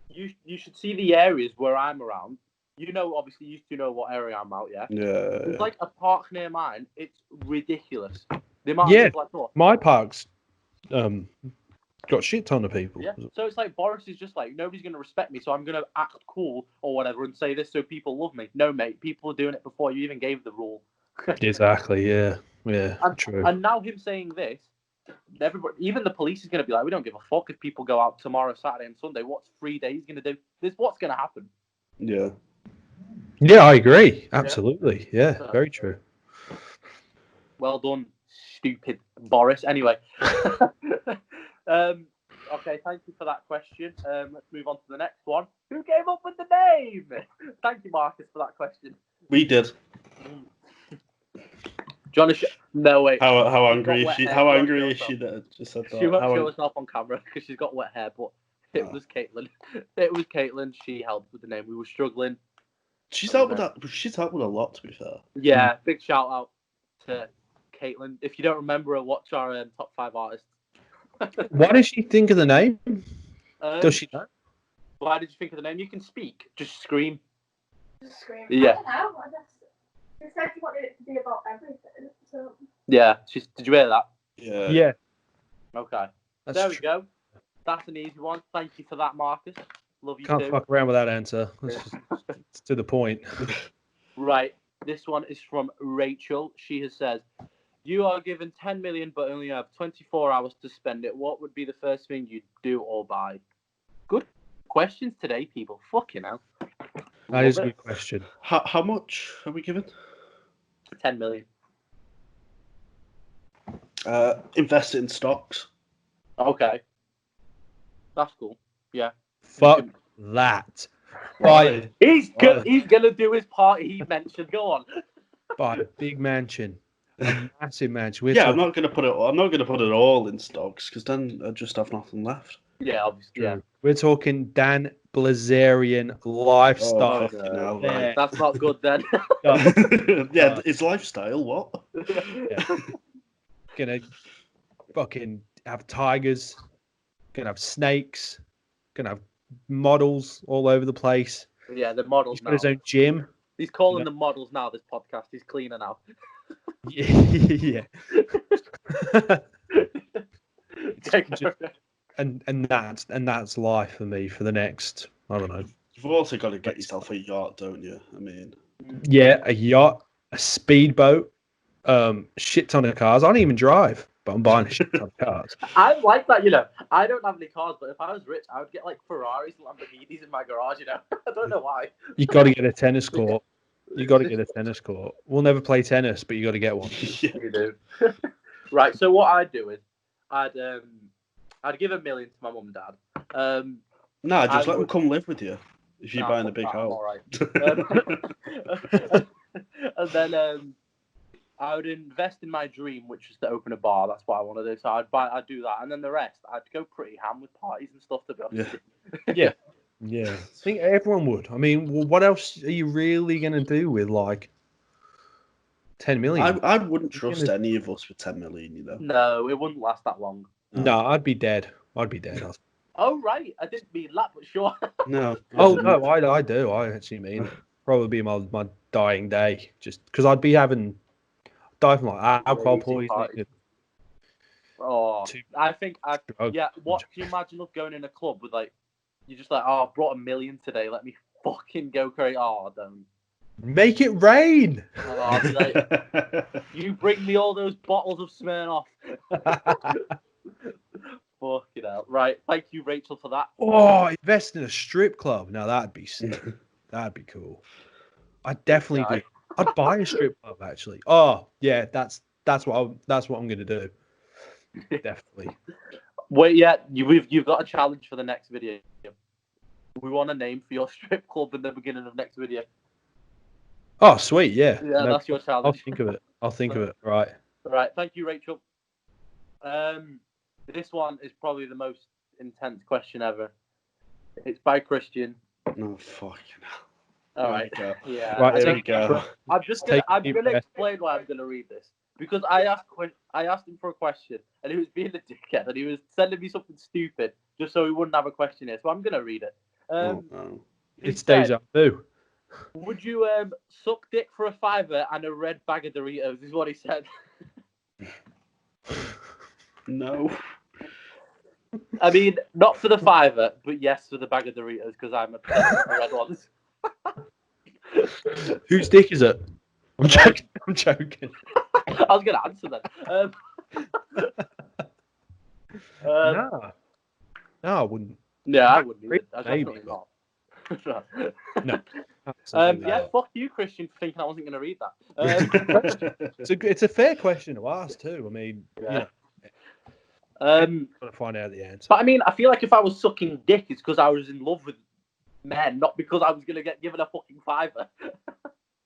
you should see the areas where I'm around. Obviously, you used to know what area I'm out, yeah? Yeah. There's a park near mine. It's ridiculous. The amount of people my park's got shit ton of people. Yeah. So it's Boris is just nobody's going to respect me, so I'm going to act cool or whatever and say this so people love me. No, mate, people are doing it before you even gave the rule. Exactly, yeah. Yeah, true. And now him saying this, everybody, even the police is going to be we don't give a fuck if people go out tomorrow, Saturday and Sunday. What's 3 days going to do? What's going to happen? Yeah. Yeah, I agree. Absolutely. Yeah, very true. Well done, stupid Boris. Anyway. Okay, thank you for that question. Let's move on to the next one. Who came up with the name? Thank you, Marcus, for that question. We did. John, no way. How angry is she? How angry is she that just said that? She won't show herself on camera because she's got wet hair. But it was Caitlin. It was Caitlin. She helped with the name. We were struggling. She's helped with that. She's helped with a lot, to be fair. Yeah, big shout out to Caitlin. If you don't remember her, watch our top 5 artists. Why did she think of the name? Does she know? Why did you think of the name? You can speak. Just scream. Just scream. Yeah. I don't know. She said she wanted it to be about everything. So. Yeah. Did you hear that? Yeah. Yeah. Okay. There we go. That's an easy one. Thank you for that, Marcus. Love you Can't too. fuck around with that answer. It's to the point. Right. This one is from Rachel. She has said, you are given 10 million but only have 24 hours to spend it. What would be the first thing you'd do or buy? Good questions today, people. Fucking hell. That is a good question. How much are we given? 10 million. Invest it in stocks. Okay. That's cool. Yeah. Fuck that. Why? He's gonna do his part. He mentioned. Go on. Buy a big mansion, a massive mansion. We're Yeah, I'm talking not gonna put it. I'm not gonna put it all in stocks because then I just have nothing left. Yeah, obviously. Yeah. We're talking Dan Blazarian lifestyle. Fucking hell, Right. right. That's not good then. Yeah, it's lifestyle. What? Yeah. Gonna fucking have tigers. Gonna have snakes. Gonna have models all over the place. Yeah, the models He's now. got his own gym. He's calling them models now. This podcast. He's cleaner now. Yeah. Just, and that's life for me for the next, I don't know. You've also got to get yourself a yacht, don't you? I mean, Yeah, a yacht, a speedboat, shit ton of cars. I don't even drive, but I'm buying a shit ton of cars. I like that, I don't have any cars, but if I was rich, I would get like Ferraris and Lamborghinis in my garage, I don't know why. You got to get a tennis court. We'll never play tennis, but you got to get one. Yeah. You do. Right, so what I'd do is I'd give $1 million to my mum and dad. Nah, just let them come live with you if you're buying a big I'm house. all right. And then I would invest in my dream, which is to open a bar. That's what I want to do. So I'd do that, and then the rest, I'd go pretty ham with parties and stuff. To be honest. Yeah. Yeah, I think everyone would. I mean, well, what else are you really going to do with like 10 million? I wouldn't trust any of us with 10 million, No, it wouldn't last that long. No, I'd be dead. Oh, right. I didn't mean that, but sure. No. Oh, no, I do. I actually mean it. Probably be my dying day. Just because I'd be die from like alcohol poisoning. Oh, I think, what can you imagine us going in a club with like, you're just like, oh, I brought $1 million today. Let me fucking go crazy. Oh, don't. Make it rain. Oh, I'll be like, you bring me all those bottles of Smirnoff. Fucking hell. Right. Thank you, Rachel, for that. Oh, invest in a strip club. Now that'd be sick. That'd be cool. I'd definitely do. I'd buy a strip club actually. Oh, yeah, that's what I'm gonna do. Definitely. Wait, yeah, you've got a challenge for the next video. We want a name for your strip club in the beginning of next video. Oh, sweet, yeah. Yeah, that's your challenge. I'll think of it. Right. Right. Thank you, Rachel. This one is probably the most intense question ever. It's by Christian. No fucking hell. All right. Yeah. Right, there we go. I'm gonna explain why I'm gonna read this. Because I asked him for a question and he was being a dickhead and he was sending me something stupid just so he wouldn't have a question here. So I'm gonna read it. It's deja vu. Would you suck dick for a $5 and a red bag of Doritos? Is what he said. No. I mean, not for the $5, but yes for the bag of Doritos because I'm obsessed with the red ones. Whose dick is it? I'm joking. I was going to answer that. No, I wouldn't. Yeah, I wouldn't either. Definitely not. No. Yeah, fuck you, Christian, for thinking I wasn't going to read that. It's a fair question to ask too. I mean, yeah. Gotta find out the answer. But I mean, I feel like if I was sucking dick, it's because I was in love with men, not because I was going to get given a fucking $5.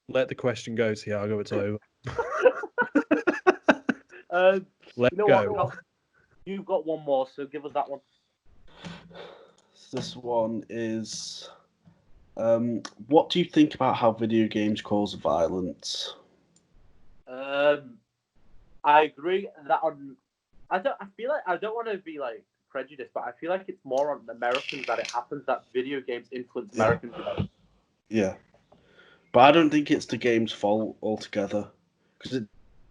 Let the question go, Tiago. It's over. Let go. What? You've got one more, so give us that one. This one is, what do you think about how video games cause violence? I agree that I feel like I don't want to be like prejudiced, but I feel like it's more on Americans that it happens that video games influence Americans. Yeah. But I don't think it's the game's fault altogether, because at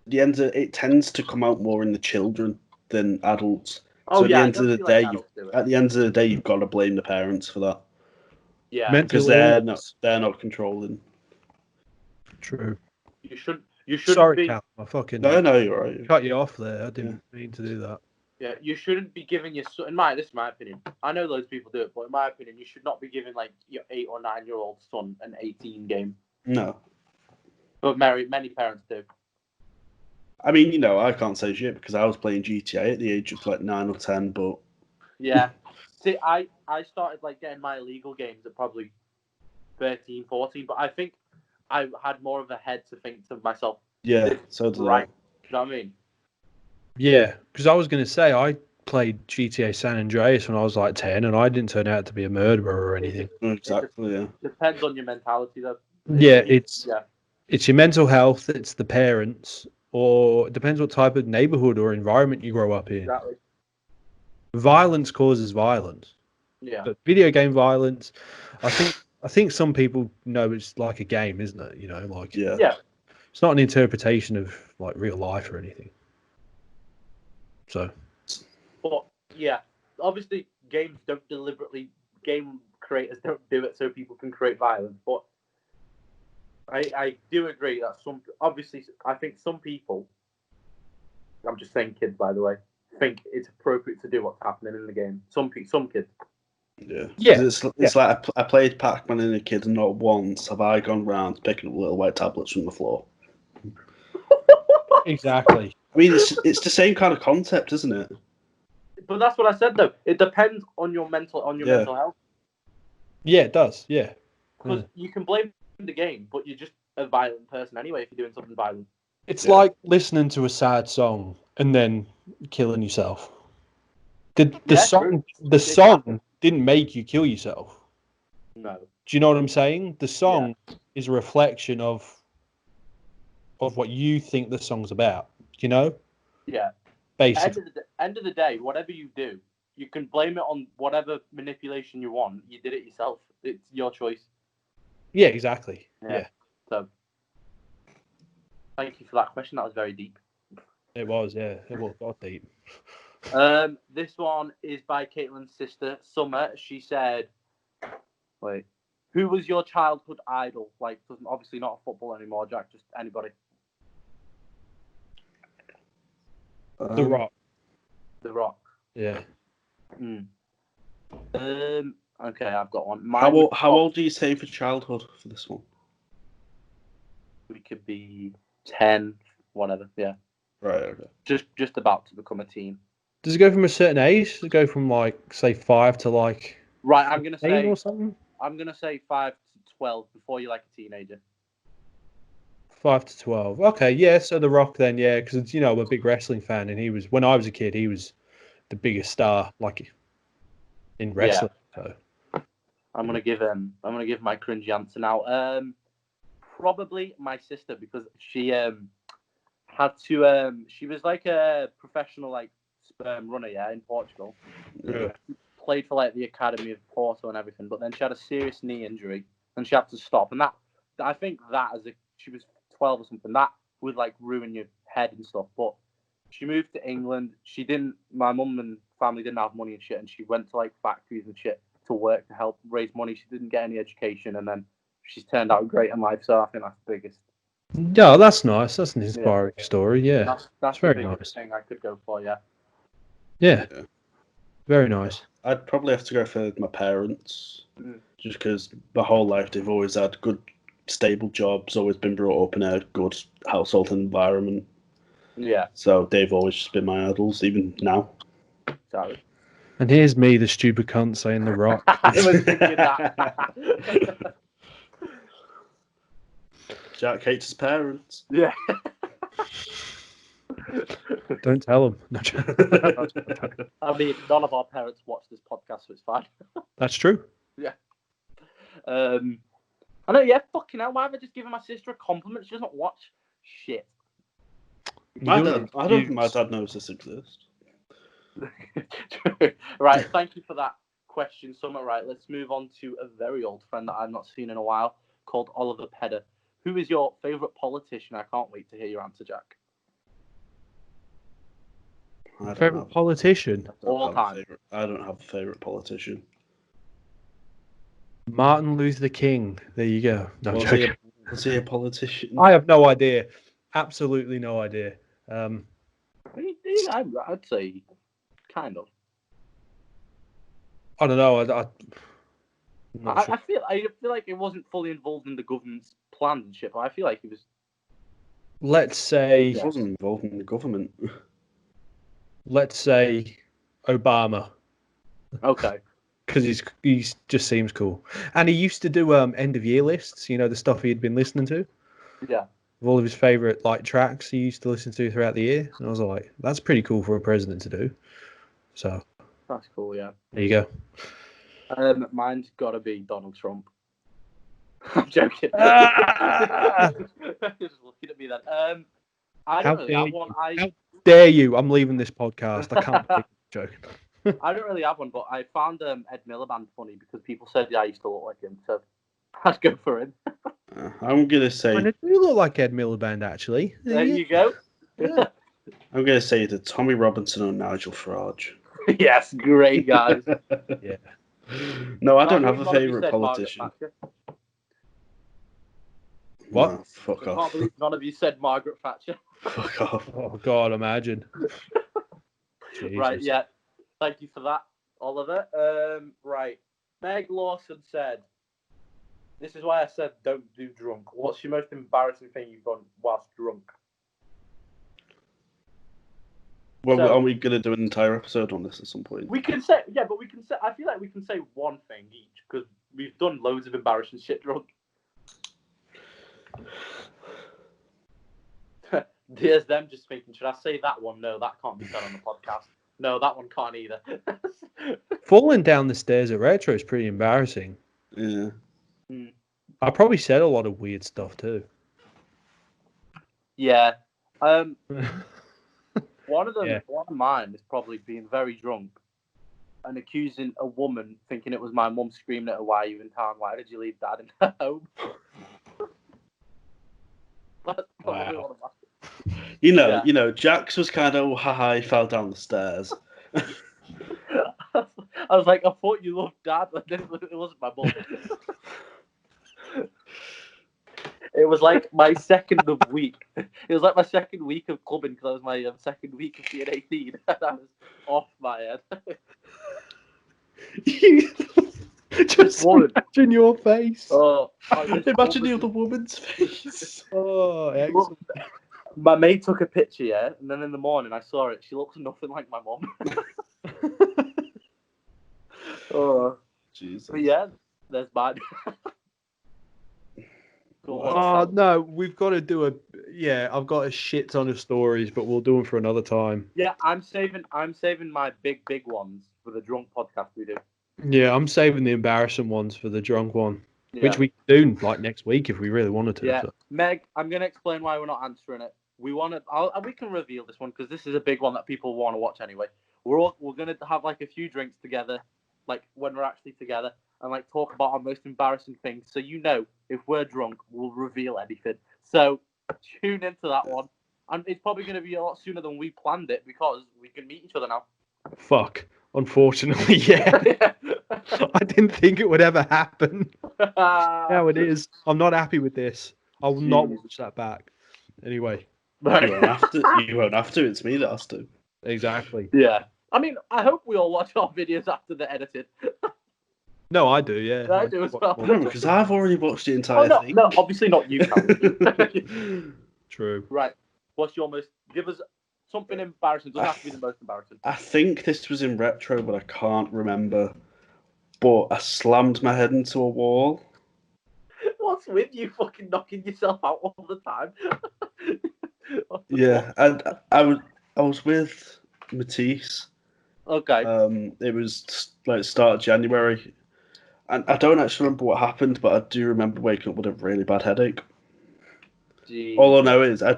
the end it tends to come out more in the children than adults. Oh, so yeah, at the end of the day, you've got to blame the parents for that. Yeah, because they're not controlling. True. You should. Sorry, be... Cal. I fucking no, you're right. Cut you off there. I didn't mean to do that. Yeah, you shouldn't be giving your son. This is my opinion. I know loads of people do it, but in my opinion, you should not be giving like your 8 or 9-year-old son an 18 game. No. But many parents do. I mean, I can't say shit because I was playing GTA at the age of like 9 or 10, but yeah. See, I started like getting my illegal games at probably 13, 14, but I think I had more of a head to think to myself. Yeah, so did right. I. Do you know what I mean? Yeah, because I was going to say I played GTA San Andreas when I was like 10, and I didn't turn out to be a murderer or anything. Exactly, yeah. Depends on your mentality, though. It's your mental health, it's the parents, or it depends what type of neighborhood or environment you grow up in. Exactly. Violence causes violence. Yeah. But video game violence, I think some people know it's like a game, isn't it? You know, like Yeah. it's not an interpretation of like real life or anything. So. But yeah, obviously game creators don't do it so people can create violence. But I do agree that I think some people, I'm just saying kids by the way, think it's appropriate to do what's happening in the game. Some kids. Yeah. Yeah. It's like I played Pac-Man as a kid, and not once have I gone round picking up little white tablets from the floor. Exactly. I mean, it's the same kind of concept, isn't it? But that's what I said though. It depends on your mental health. Yeah, it does. Yeah. Because you can blame the game, but you're just a violent person anyway if you're doing something violent. It's like listening to a sad song and then killing yourself. The song didn't make you kill yourself. No. Do you know what I'm saying? The song is a reflection of what you think the song's about. You know? Yeah. Basically. End of the day, whatever you do, you can blame it on whatever manipulation you want. You did it yourself. It's your choice. Yeah, exactly. Yeah. So, thank you for that question. That was very deep. It was, yeah. It was got deep. This one is by Caitlin's sister, Summer. She said, wait, who was your childhood idol? Like, obviously not a football anymore, Jack, just anybody. The Rock. The Rock. Yeah. Okay, I've got one. How old do you say for childhood for this one? We could be 10, whatever. Yeah. Right. Okay. Just about to become a teen. Does it go from a certain age? Does it go from like say 5 to like? Right, I'm gonna say or something. I'm gonna say 5 to 12 before you're like a teenager. 5 to 12. Okay, yeah. So The Rock then, yeah, because I'm a big wrestling fan, and when I was a kid, he was the biggest star like in wrestling. Yeah. So. I'm gonna give my cringy answer now. Probably my sister, because she had to she was like a professional like sperm runner, in Portugal. Yeah. She played for like the Academy of Porto and everything, but then she had a serious knee injury and she had to stop. And that I think that she was 12 or something, that would like ruin your head and stuff. But she moved to England. My mum and family didn't have money and shit, and she went to like factories and shit to work to help raise money. She didn't get any education, and then she's turned out great in life. So I think that's the biggest. Yeah, that's nice. That's an inspiring story. Yeah, that's very the biggest nice thing I could go for. Yeah. Yeah. Very nice. I'd probably have to go for my parents, just because my whole life they've always had good, stable jobs, always been brought up in a good household environment. Yeah. So they've always just been my idols, even now. Sorry. And here's me, the stupid cunt, saying The Rock. I was thinking that. Jack hates his parents. Yeah. Don't tell them. I mean, none of our parents watch this podcast, so it's fine. That's true. Yeah. I know. Yeah. Fucking hell. Why have I just given my sister a compliment? She doesn't watch shit. I don't think my dad knows this exists. Right. Thank you for that question, Summer. Right. Let's move on to a very old friend that I've not seen in a while, called Oliver Pedder. Who is your favourite politician? I can't wait to hear your answer, Jack. Favourite politician? All time. I don't have a favourite politician. Martin Luther King. There you go. No, was he a politician? I have no idea. Absolutely no idea. I'd say kind of. I don't know. I feel like it wasn't fully involved in the government's plans and shit, but I feel like he was. Let's say he wasn't involved in the government. Let's say Obama. Okay. because he just seems cool. And he used to do end of year lists. You know, the stuff he'd been listening to. Yeah. Of all of his favorite like tracks he used to listen to throughout the year. And I was like, that's pretty cool for a president to do. So That's cool. Yeah. there you go. Mine's got to be Donald Trump. I'm joking. Just looking at me then. I don't really have one. How dare you? I'm leaving this podcast. I can't believe I'm joking. I don't really have one, but I found Ed Miliband funny because people said I used to look like him, so I'd go for him. I'm gonna say. You look like Ed Miliband, actually. There you go. Yeah. I'm gonna say either Tommy Robinson or Nigel Farage. Yes, great guys. Yeah. No, I don't have a favourite politician. What? No, fuck I can't off. believe none of you said Margaret Thatcher. Fuck off. Oh God, imagine. Right, yeah. Thank you for that, Oliver. Right. Meg Lawson said, this is why I said don't do drunk. What's your most embarrassing thing you've done whilst drunk? Well, are we going to do an entire episode on this at some point? We can say, yeah, but we can say, I feel like we can say one thing each because we've done loads of embarrassing shit drunk. There's them just thinking, should I say that one? No, that can't be said on the podcast. No, that one can't either. Falling down the stairs at Retro is pretty embarrassing. Yeah. I probably said a lot of weird stuff too. Yeah. One of mine is probably being very drunk and accusing a woman, thinking it was my mum, screaming at her, "Why are you in town? Why did you leave Dad in her home?" That's probably one of my... You know, Jax was kind of, haha, he fell down the stairs. I was like, I thought you loved Dad, but it wasn't my mum. It was like my second week. It was like my second week of clubbing because it was my second week of being 18. And I was off my head. Just imagine your face. Oh, imagine the other woman's face. Oh, excellent. My mate took a picture, yeah, and then in the morning I saw it. She looks nothing like my mum. Oh, Jesus. But yeah, there's mine. Oh no, we've got to do I've got a shit ton of stories, but we'll do them for another time. Yeah, I'm saving my big ones for the drunk podcast we do. Yeah, I'm saving the embarrassing ones for the drunk one, which we can do like next week if we really wanted to. Yeah, so. Meg, I'm gonna explain why we're not answering it. We can reveal this one because this is a big one that people want to watch anyway. We're gonna have like a few drinks together, like when we're actually together, and like talk about our most embarrassing things. So if we're drunk, we'll reveal anything. So tune into that one, and it's probably gonna be a lot sooner than we planned it because we can meet each other now. Fuck. Unfortunately, yeah. I didn't think it would ever happen. Now it is. I'm not happy with this. I will not watch that back. Anyway. You won't have to. It's me that has to. Exactly. Yeah. I mean, I hope we all watch our videos after they're edited. No, I do, yeah. I do as well. No, because I've already watched the entire thing. No, obviously not you, True. Right. What's your most... Give us something embarrassing. Doesn't have to be the most embarrassing. I think this was in Retro, but I can't remember. But I slammed my head into a wall. What's with you fucking knocking yourself out all the time? Yeah, and I was with Matisse. Okay. It was like start of January, and I don't actually remember what happened, but I do remember waking up with a really bad headache. Jeez. All I know is I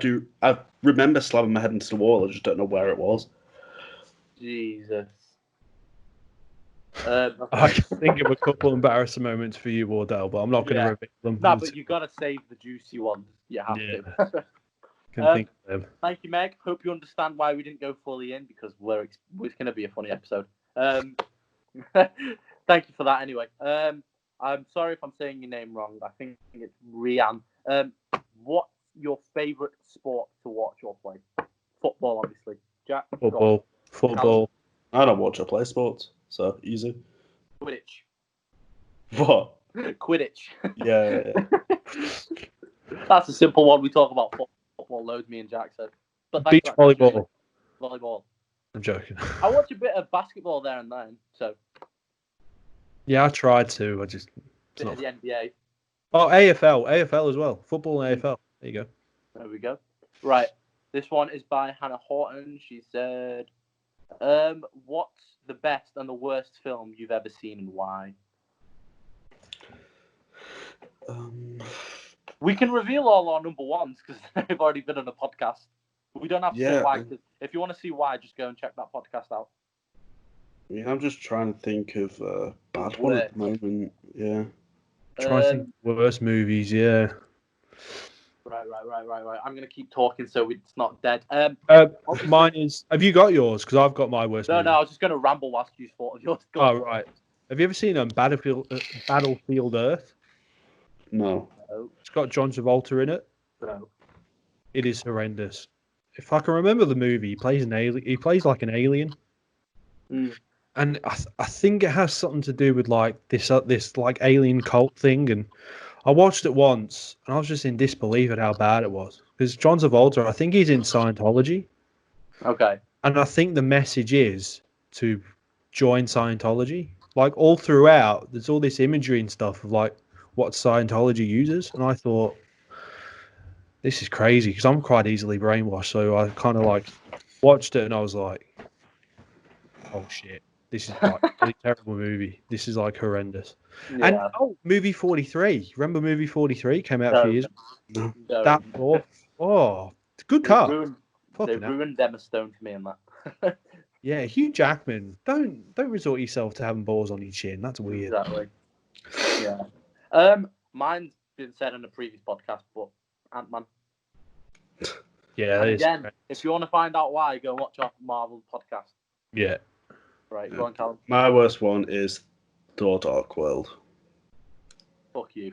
remember slamming my head into the wall. I just don't know where it was. Jesus. I can think of a couple embarrassing moments for you, Wardell, but I'm not going to reveal them. No, but you've got to save the juicy ones. You have to. Think of them. Thank you, Meg. Hope you understand why we didn't go fully in because it's going to be a funny episode. Thank you for that. Anyway, I'm sorry if I'm saying your name wrong. I think it's Rian. What's your favourite sport to watch or play? Football, obviously. Jack. Football. I don't watch or play sports, so easy. Quidditch. What? Quidditch. Yeah. That's a simple one. We talk about football loads, me and Jack said. But Beach volleyball. Volleyball. I'm joking. I watch a bit of basketball there and then, so. Yeah, I tried to. It's Bit not... of the NBA. Oh, AFL as well. Football and AFL. There you go. There we go. Right. This one is by Hannah Horton. She said, what's the best and the worst film you've ever seen and why? We can reveal all our number ones because they've already been on a podcast. We don't have to say why. Cause if you want to see why, just go and check that podcast out. Yeah, I'm just trying to think of a bad one at the moment. Yeah. Trying to think of worst movies, yeah. Right. I'm going to keep talking so it's not dead. Mine is... Have you got yours? Because I've got my worst movie. No, I was just going to ramble whilst you thought of yours. Oh, right. Have you ever seen Battlefield Earth? No. It's got John Travolta in it. No. It is horrendous. If I can remember the movie, he plays an alien. He plays like an alien. And I think it has something to do with like this like alien cult thing. And I watched it once, and I was just in disbelief at how bad it was. Because John Travolta, I think he's in Scientology. Okay. And I think the message is to join Scientology. Like all throughout, there's all this imagery and stuff of like what Scientology uses, and I thought, this is crazy because I'm quite easily brainwashed. So I kind of like watched it, and I was like, oh shit. This is like a really terrible movie. This is like horrendous. Yeah. And movie 43. Remember movie 43 came out a few years ago? No. That it's a good car. They ruined Emma Stone for me in that. Yeah, Hugh Jackman. Don't resort yourself to having balls on your chin. That's weird. Exactly. Yeah. Mine's been said in a previous podcast, but Ant-Man. Yeah. And again, if you want to find out why, go watch our Marvel podcast. Yeah. Right, go on, Callum. My worst one is Thor: Dark World. Fuck you.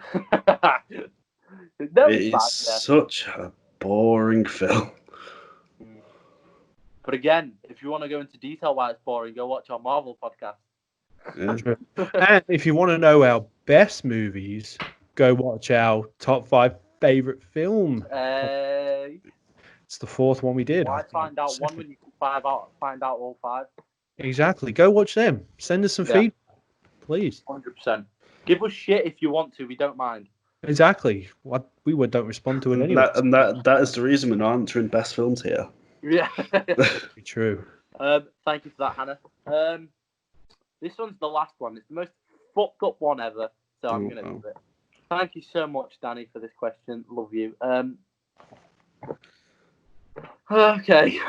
It's such a boring film. But again, if you want to go into detail why it's boring, go watch our Marvel podcast. Yeah. And if you want to know our best movies, go watch our top 5 favorite film. It's the 4th one we did. Why find out one when you can find out all 5? Exactly. Go watch them. Send us some feedback, please. 100%. Give us shit if you want to. We don't mind. Exactly. We don't respond to it anyway. That is the reason we're not answering best films here. Yeah. True. Thank you for that, Hannah. This one's the last one. It's the most fucked up one ever, so I'm going to do it. Thank you so much, Danny, for this question. Love you. Okay.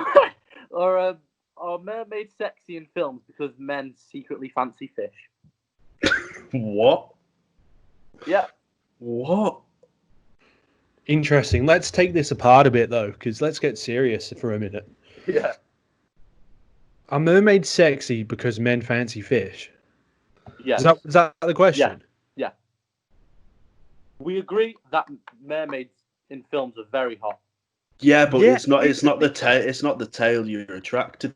Are mermaids sexy in films because men secretly fancy fish? What? Yeah. What? Interesting. Let's take this apart a bit, though, because let's get serious for a minute. Yeah. Are mermaids sexy because men fancy fish? Yes. Is that the question? Yeah. We agree that mermaids in films are very hot. Yeah, but it's not the tail you're attracted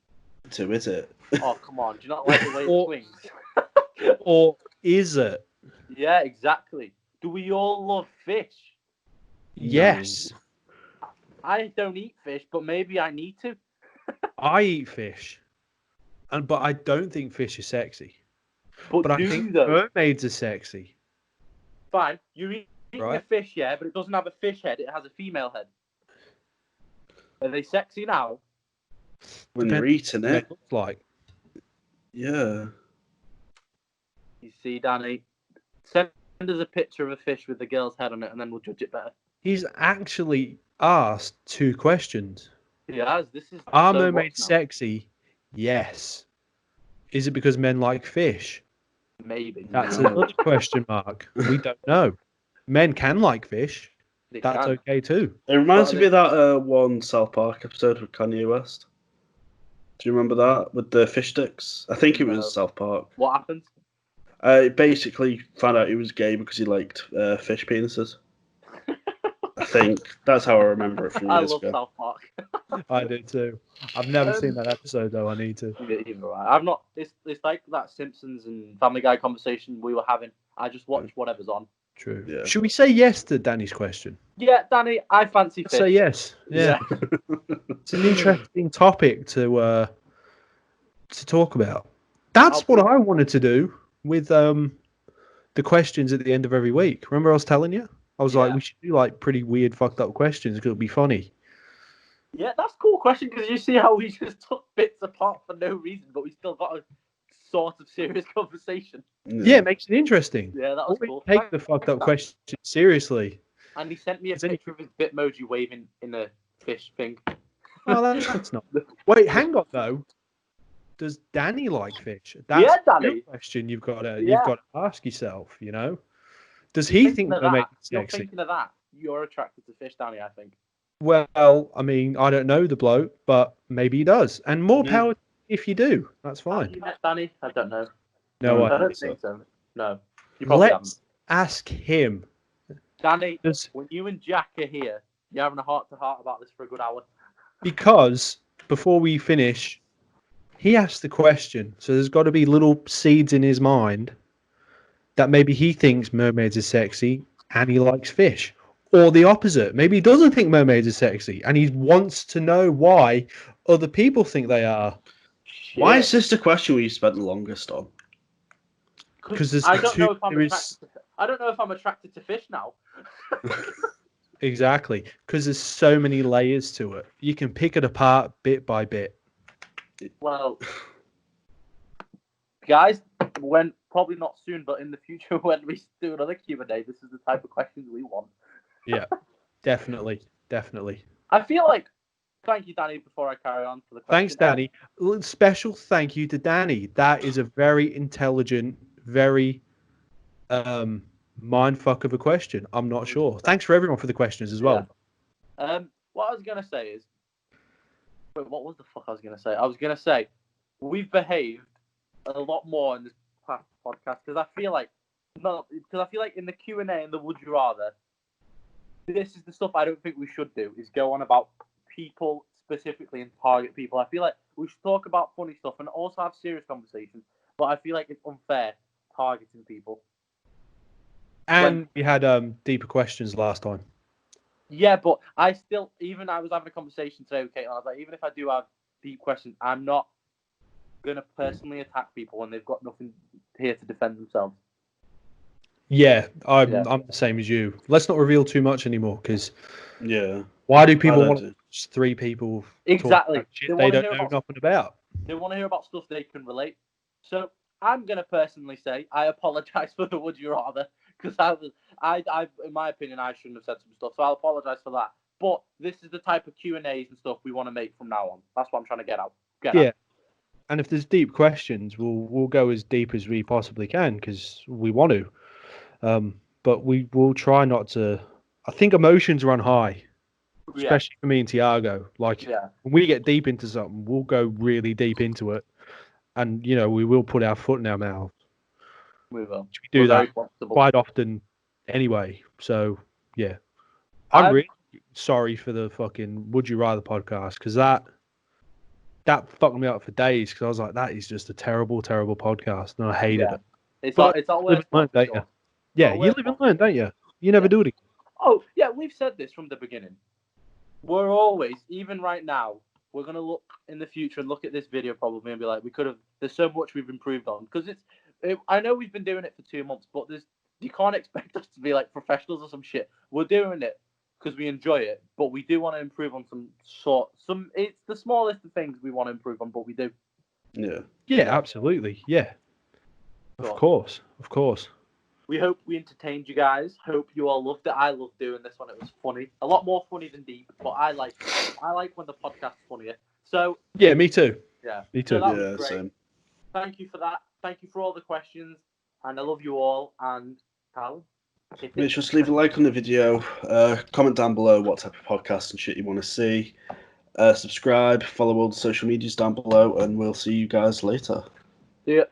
to, is it? Oh, come on. Do you not like the way it swings? Or is it? Yeah, exactly. Do we all love fish? Yes. I don't eat fish, but maybe I need to. I eat fish. But I don't think fish is sexy. But I think mermaids are sexy. Fine. You eat a fish, yeah, but it doesn't have a fish head. It has a female head. Are they sexy now? When you're eating it. Looks like. Yeah. You see, Danny, send us a picture of a fish with the girl's head on it, and then we'll judge it better. He's actually asked 2 questions. He has. Are mermaids sexy? Yes. Is it because men like fish? Maybe. That's another question mark. We don't know. Men can like fish. That's okay too. It reminds me of that one South Park episode with Kanye West. Do you remember that with the fish sticks? I think it was South Park. What happened? Basically found out he was gay because he liked fish penises. I think that's how I remember it from years ago. I love South Park. I do too. I've never seen that episode though. I need to. I've not. It's like that Simpsons and Family Guy conversation we were having. I just watch whatever's on. True. Yeah. Should we say yes to Danny's question? Yeah, Danny, I fancy fish. Say yes. Yeah. It's an interesting topic to talk about. That's what I wanted to do with the questions at the end of every week. Remember I was telling you? I was like, Yeah. we should do like pretty weird, fucked up questions because it'll be funny. Yeah, that's a cool question because you see how we just took bits apart for no reason, but we still got a sort of serious conversation. Yeah, it makes it interesting. Yeah, that was cool. Take the fucked up questions seriously. And he sent me a picture of his Bitmoji waving in a fish thing. Oh, that's not. Wait, hang on though. Does Danny like fish? That's Yeah, Danny. a question you've got to Yeah. ask yourself. You know, does he think mermaids You're sexy? thinking of that. You're attracted to fish, Danny. I think. Well, I mean, I don't know the bloke, but maybe he does. And more Yeah. power if you do. That's Have fine. you met Danny? I don't know. No, I don't think so. No, you probably haven't. Let's ask him. Danny, when you and Jack are here, you're having a heart-to-heart about this for a good hour. Because before we finish, he asked the question. So there's got to be little seeds in his mind that maybe he thinks mermaids are sexy and he likes fish. Or the opposite. Maybe he doesn't think mermaids are sexy and he wants to know why other people think they are. Why is this the question we spent the longest on? Because I don't know if I'm attracted to fish now. Exactly. Because there's so many layers to it. You can pick it apart bit by bit. Well, guys, when probably not soon, but in the future when we do another Q&A, this is the type of questions we want. Yeah, definitely. I feel like, thank you, Danny, before I carry on for the question. Thanks, Danny. Special thank you to Danny. That is a very intelligent, very mindfuck of a question. I'm not sure. Thanks for everyone for the questions as well. Yeah. What I was going to say is, wait, what was the fuck I was going to say? I was going to say, we've behaved a lot more in this past podcast because I feel like in the Q&A and the Would You Rather, this is the stuff I don't think we should do, is go on about people specifically and target people. I feel like we should talk about funny stuff and also have serious conversations, but I feel like it's unfair targeting people. And we had deeper questions last time. Yeah, but I was having a conversation today with Kate, and I was like, even if I do have deep questions, I'm not going to personally attack people when they've got nothing here to defend themselves. Yeah, I'm the same as you. Let's not reveal too much anymore, because why do people want to watch three people exactly talk about shit they don't know nothing about? They want to hear about stuff they can relate. So I'm going to personally say I apologize for the Would You Rather, because I in my opinion, I shouldn't have said some stuff, so I'll apologize for that. But this is the type of Q&As and stuff we want to make from now on. That's what I'm trying to get out. And if there's deep questions, we'll go as deep as we possibly can because we want to. But we will try not to. I think emotions run high, especially for me and Tiago. Like when we get deep into something, we'll go really deep into it, and we will put our foot in our mouth. We will. We do that quite often, anyway. So yeah, I'm really sorry for the fucking Would You Rather podcast because that fucked me up for days because I was like, that is just a terrible, terrible podcast, and I hated it. It's all worth it. Yeah, you live and learn, don't you? You never do it again. Oh, yeah, we've said this from the beginning. We're always, even right now, we're going to look in the future and look at this video probably and be like, there's so much we've improved on. Because I know we've been doing it for 2 months, but you can't expect us to be like professionals or some shit. We're doing it because we enjoy it, but we do want to improve on it's the smallest of things we want to improve on, but we do. Yeah, absolutely. Yeah. Of course. We hope we entertained you guys. Hope you all loved it. I loved doing this one. It was funny. A lot more funny than deep, but I like when the podcast's funnier. So yeah, me too. Yeah, me too. So that was great. Same. Thank you for that. Thank you for all the questions, and I love you all. And Cal, make sure to leave a like on the video. Comment down below what type of podcast and shit you want to see. Subscribe. Follow all the social medias down below, and we'll see you guys later. See ya.